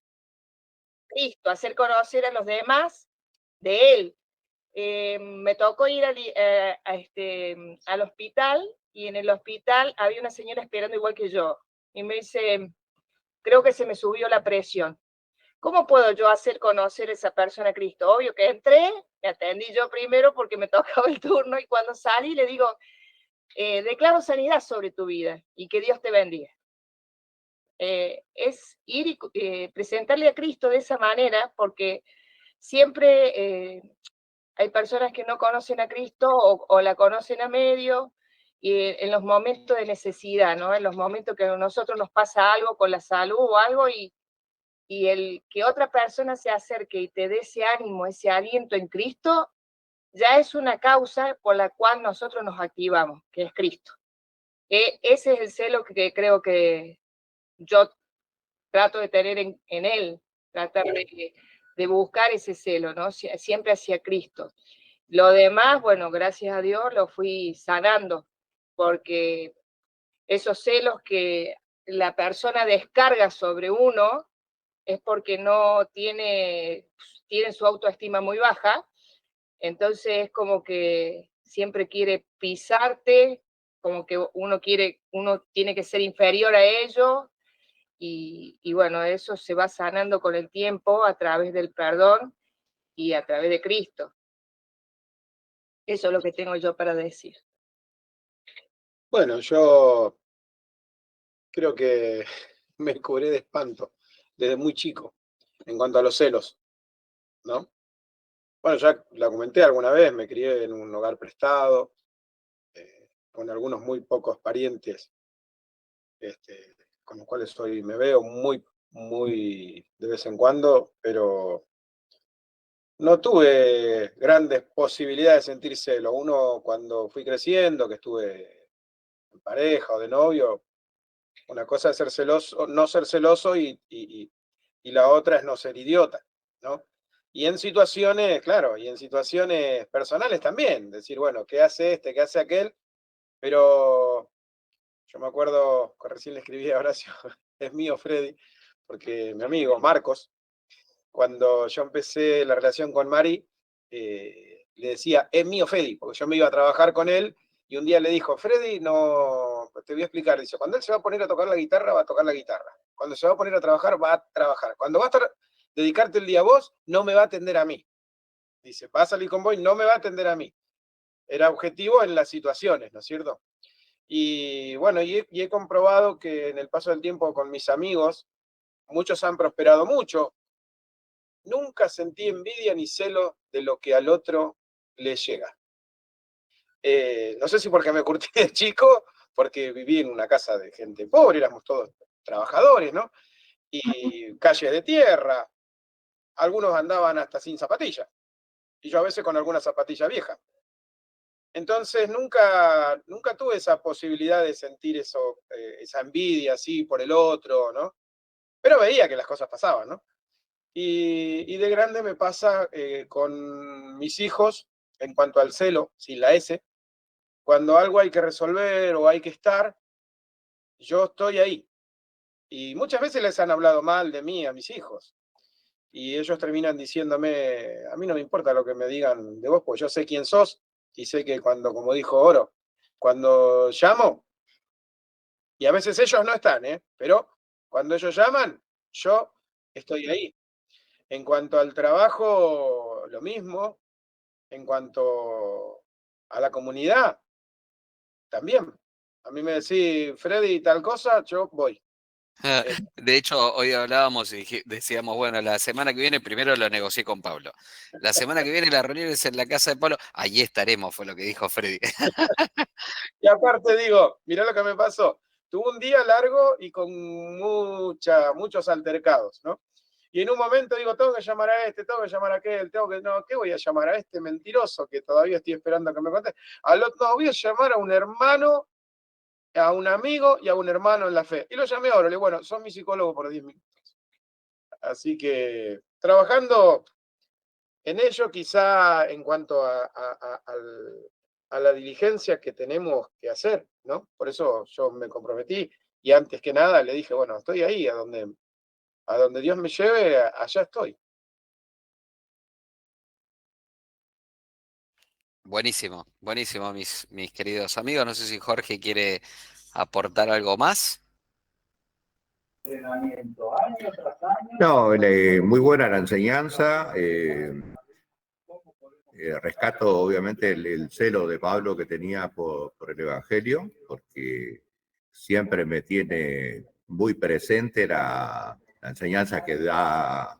Cristo, hacer conocer a los demás de Él. Me tocó ir al hospital y en el hospital había una señora esperando igual que yo. Y me dice, creo que se me subió la presión. ¿Cómo puedo yo hacer conocer a esa persona a Cristo? Obvio que entré, me atendí yo primero porque me tocaba el turno y cuando salí le digo, declaro sanidad sobre tu vida y que Dios te bendiga. Es ir y presentarle a Cristo de esa manera porque siempre hay personas que no conocen a Cristo o la conocen a medio y en los momentos de necesidad, ¿no? En los momentos que a nosotros nos pasa algo con la salud o algo y el que otra persona se acerque y te dé ese ánimo, ese aliento en Cristo, ya es una causa por la cual nosotros nos activamos, que es Cristo. Ese es el celo que creo que yo trato de tener en Él, tratar de buscar ese celo, ¿no? Siempre hacia Cristo. Lo demás, bueno, gracias a Dios lo fui sanando, porque esos celos que la persona descarga sobre uno es porque no tiene su autoestima muy baja, entonces es como que siempre quiere pisarte, como que uno tiene que ser inferior a ellos, y bueno, eso se va sanando con el tiempo a través del perdón y a través de Cristo. Eso es lo que tengo yo para decir. Bueno, yo creo que me curé de espanto desde muy chico en cuanto a los celos, ¿no? Bueno, ya la comenté alguna vez, me crié en un hogar prestado, con algunos muy pocos parientes, con los cuales hoy me veo muy de vez en cuando, pero no tuve grandes posibilidades de sentir celo. Uno, cuando fui creciendo, que estuve en pareja o de novio, una cosa es ser celoso, no ser celoso y la otra es no ser idiota, ¿no? Y en situaciones, claro, y en situaciones personales también, decir, bueno, ¿qué hace este, qué hace aquel? Pero yo me acuerdo, que recién le escribí a Horacio, es mío Freddy, porque mi amigo Marcos, cuando yo empecé la relación con Mari, le decía, es mío Freddy, porque yo me iba a trabajar con él, y un día le dijo, Freddy, no, te voy a explicar, dice, cuando él se va a poner a tocar la guitarra, va a tocar la guitarra. Cuando se va a poner a trabajar, va a trabajar. Cuando va a estar, dedicarte el día a vos, no me va a atender a mí. Dice, va a salir con vos y no me va a atender a mí. Era objetivo en las situaciones, ¿no es cierto? Y bueno, y he comprobado que en el paso del tiempo con mis amigos, muchos han prosperado mucho. Nunca sentí envidia ni celo de lo que al otro le llega. No sé si porque me curtí de chico, porque viví en una casa de gente pobre, éramos todos trabajadores, ¿no? Y calles de tierra, algunos andaban hasta sin zapatillas, y yo a veces con alguna zapatilla vieja. Entonces nunca tuve esa posibilidad de sentir eso, esa envidia así por el otro, ¿no? Pero veía que las cosas pasaban, ¿no? Y de grande me pasa con mis hijos en cuanto al celo, sin la S, cuando algo hay que resolver o hay que estar, yo estoy ahí. Y muchas veces les han hablado mal de mí a mis hijos. Y ellos terminan diciéndome, a mí no me importa lo que me digan de vos, porque yo sé quién sos y sé que cuando, como dijo Oro, cuando llamo, y a veces ellos no están, pero cuando ellos llaman, yo estoy ahí. En cuanto al trabajo, lo mismo. En cuanto a la comunidad, también. A mí me decís, Freddy, tal cosa, yo voy. De hecho, hoy hablábamos y decíamos, bueno, la semana que viene primero lo negocié con Pablo. La semana que viene la reunión es en la casa de Pablo. Allí estaremos, fue lo que dijo Freddy. Y aparte digo, mirá lo que me pasó. Tuve un día largo y con muchos altercados, ¿no? Y en un momento digo, tengo que llamar a este, tengo que llamar a aquel, no, ¿qué voy a llamar a este mentiroso que todavía estoy esperando a que me conteste? Al otro, no, voy a llamar a un hermano, a un amigo y a un hermano en la fe. Y lo llamé ahora, le digo, bueno, son mi psicólogo por 10 minutos. Así que trabajando en ello, quizá en cuanto a la diligencia que tenemos que hacer, ¿no? Por eso yo me comprometí y antes que nada le dije, bueno, estoy ahí, a donde Dios me lleve, allá estoy. Buenísimo, buenísimo, mis queridos amigos. No sé si Jorge quiere aportar algo más. No, muy buena la enseñanza. Rescato obviamente el celo de Pablo que tenía por el Evangelio, porque siempre me tiene muy presente la enseñanza que da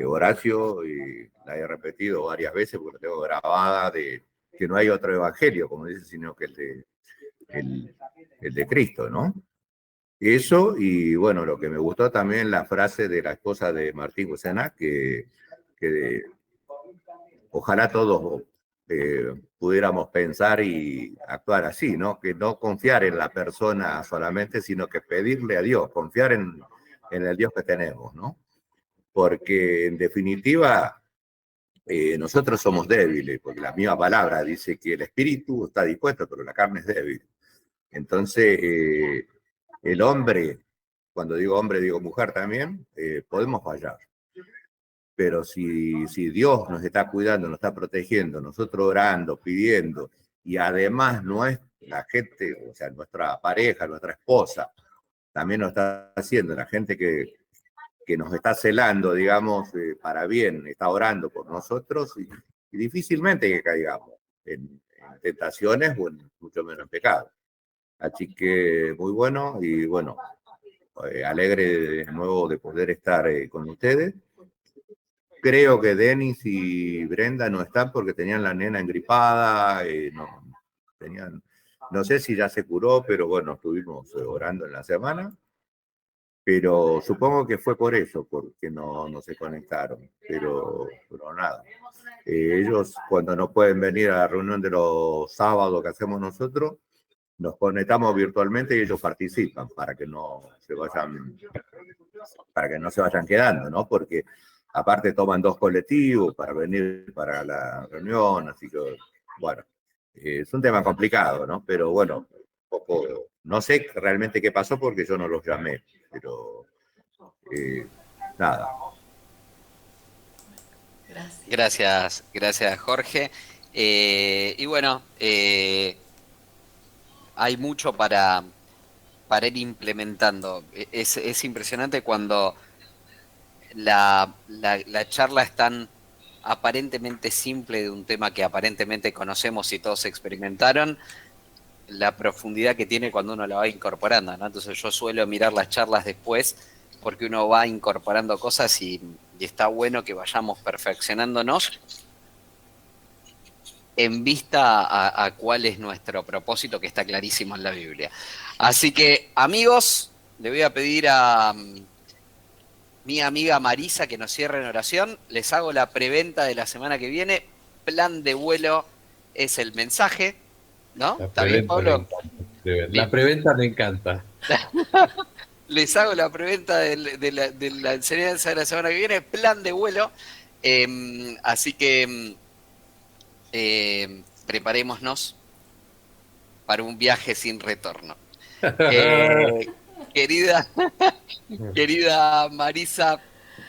Horacio, y la he repetido varias veces porque la tengo grabada, de que no hay otro Evangelio, como dice, sino que el de Cristo, ¿no? Eso, y bueno, lo que me gustó también la frase de la esposa de Martín Gusena, que ojalá todos pudiéramos pensar y actuar así, ¿no? Que no confiar en la persona solamente, sino que pedirle a Dios, confiar en el Dios que tenemos, ¿no? Porque en definitiva nosotros somos débiles, porque la misma palabra dice que el espíritu está dispuesto, pero la carne es débil. Entonces, el hombre, cuando digo hombre digo mujer también, podemos fallar. Pero si Dios nos está cuidando, nos está protegiendo, nosotros orando, pidiendo, y además no es la gente, o sea, nuestra pareja, nuestra esposa, también nos está haciendo, la gente que nos está celando, digamos, para bien, está orando por nosotros, y difícilmente que caigamos en tentaciones o mucho menos en pecado. Así que muy bueno, y bueno, alegre de nuevo de poder estar con ustedes. Creo que Denis y Brenda no están porque tenían la nena engripada, no sé si ya se curó, pero bueno, estuvimos orando en la semana, pero supongo que fue por eso, porque no se conectaron, pero nada. Ellos cuando no pueden venir a la reunión de los sábados que hacemos nosotros, nos conectamos virtualmente y ellos participan para que no se vayan quedando, ¿no? Porque aparte toman 2 colectivos para venir para la reunión, así que, bueno, es un tema complicado, ¿no? Pero bueno, poco, no sé realmente qué pasó porque yo no los llamé, pero nada. Gracias Jorge. Y bueno, hay mucho para ir implementando. Es impresionante cuando la charla es tan aparentemente simple de un tema que aparentemente conocemos y todos experimentaron, la profundidad que tiene cuando uno la va incorporando, ¿no? Entonces yo suelo mirar las charlas después porque uno va incorporando cosas y está bueno que vayamos perfeccionándonos en vista a cuál es nuestro propósito, que está clarísimo en la Biblia. Así que, amigos, le voy a pedir a mi amiga Marisa que nos cierre en oración. Les hago la preventa de la semana que viene. Plan de vuelo es el mensaje, ¿no? ¿Está bien, Pablo? La preventa me encanta. Les hago la preventa de la enseñanza de la semana que viene. Plan de vuelo. Así que preparémonos para un viaje sin retorno. Querida Marisa,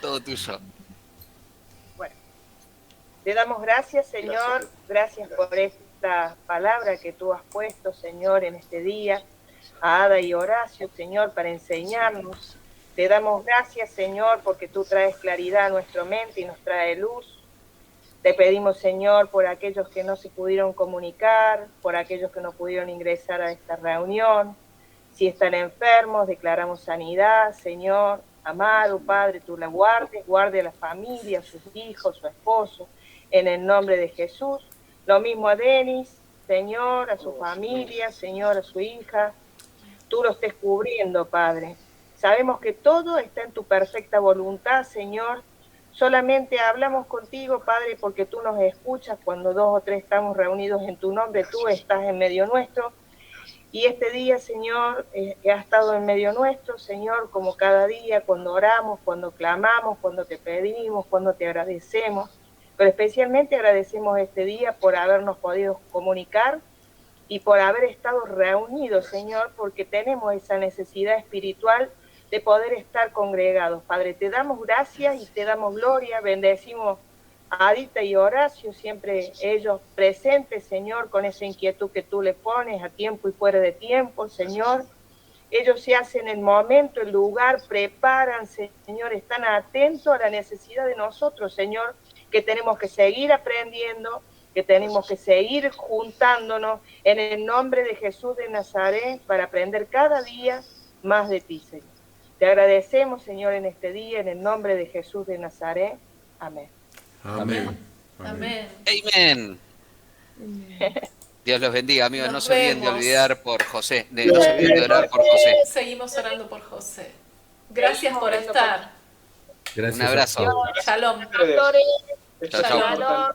todo tuyo. Bueno, te damos gracias, Señor, gracias por esta palabra que tú has puesto, Señor, en este día, a Ada y Horacio, Señor, para enseñarnos. Te damos gracias, Señor, porque tú traes claridad a nuestra mente y nos trae luz. Te pedimos, Señor, por aquellos que no se pudieron comunicar, por aquellos que no pudieron ingresar a esta reunión. Si están enfermos, declaramos sanidad, Señor. Amado Padre, tú la guardes, guarde a la familia, a sus hijos, su esposo, en el nombre de Jesús. Lo mismo a Denis, Señor, a su familia, Señor, a su hija. Tú lo estés cubriendo, Padre. Sabemos que todo está en tu perfecta voluntad, Señor. Solamente hablamos contigo, Padre, porque tú nos escuchas. Cuando 2 o 3 estamos reunidos en tu nombre, tú estás en medio nuestro. Y este día, Señor, que ha estado en medio nuestro, Señor, como cada día, cuando oramos, cuando clamamos, cuando te pedimos, cuando te agradecemos. Pero especialmente agradecemos este día por habernos podido comunicar y por haber estado reunidos, Señor, porque tenemos esa necesidad espiritual de poder estar congregados. Padre, te damos gracias y te damos gloria, bendecimos a Adita y Horacio, siempre ellos presentes, Señor, con esa inquietud que tú le pones a tiempo y fuera de tiempo, Señor. Ellos se hacen el momento, el lugar, preparan, Señor, están atentos a la necesidad de nosotros, Señor, que tenemos que seguir aprendiendo, que tenemos que seguir juntándonos en el nombre de Jesús de Nazaret para aprender cada día más de ti, Señor. Te agradecemos, Señor, en este día, en el nombre de Jesús de Nazaret. Amén. Amén. Amén. Amén. Dios los bendiga, amigos. No se olviden de olvidar por José. No se olviden de orar por José. Seguimos orando por José. Gracias por estar. Gracias. Un abrazo. Shalom. Chao, chao.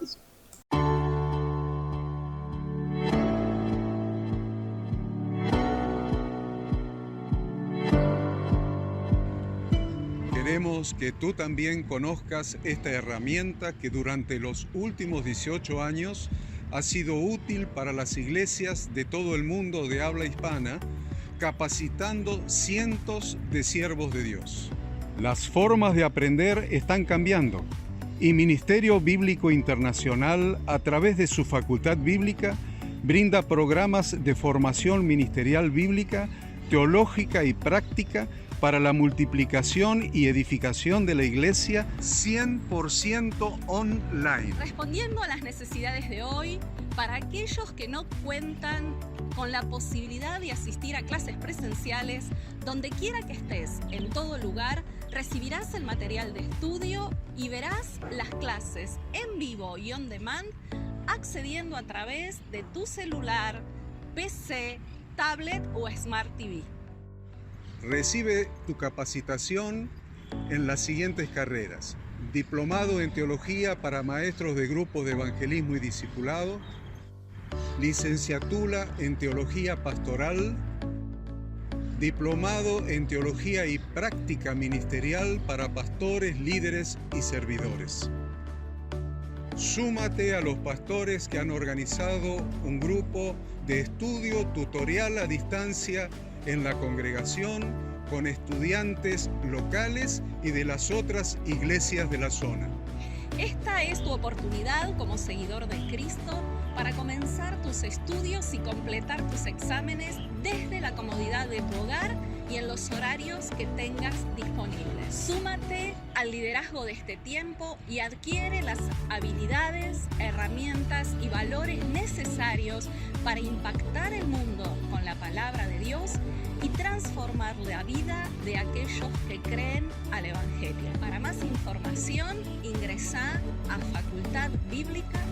Queremos que tú también conozcas esta herramienta que durante los últimos 18 años ha sido útil para las iglesias de todo el mundo de habla hispana, capacitando cientos de siervos de Dios. Las formas de aprender están cambiando y Ministerio Bíblico Internacional, a través de su facultad bíblica, brinda programas de formación ministerial bíblica, teológica y práctica para la multiplicación y edificación de la iglesia 100% online. Respondiendo a las necesidades de hoy, para aquellos que no cuentan con la posibilidad de asistir a clases presenciales, donde quiera que estés, en todo lugar, recibirás el material de estudio y verás las clases en vivo y on demand, accediendo a través de tu celular, PC, tablet o Smart TV. Recibe tu capacitación en las siguientes carreras: diplomado en teología para maestros de grupos de evangelismo y discipulado, licenciatura en teología pastoral, diplomado en Teología y Práctica Ministerial para pastores, líderes y servidores. Súmate a los pastores que han organizado un grupo de estudio tutorial a distancia en la congregación con estudiantes locales y de las otras iglesias de la zona. Esta es tu oportunidad como seguidor de Cristo para comenzar tus estudios y completar tus exámenes desde la comodidad de tu hogar y en los horarios que tengas disponibles. Súmate al liderazgo de este tiempo y adquiere las habilidades, herramientas y valores necesarios para impactar el mundo con la palabra de Dios y transformar la vida de aquellos que creen al Evangelio. Para más información, ingresá a facultadbiblica.cl.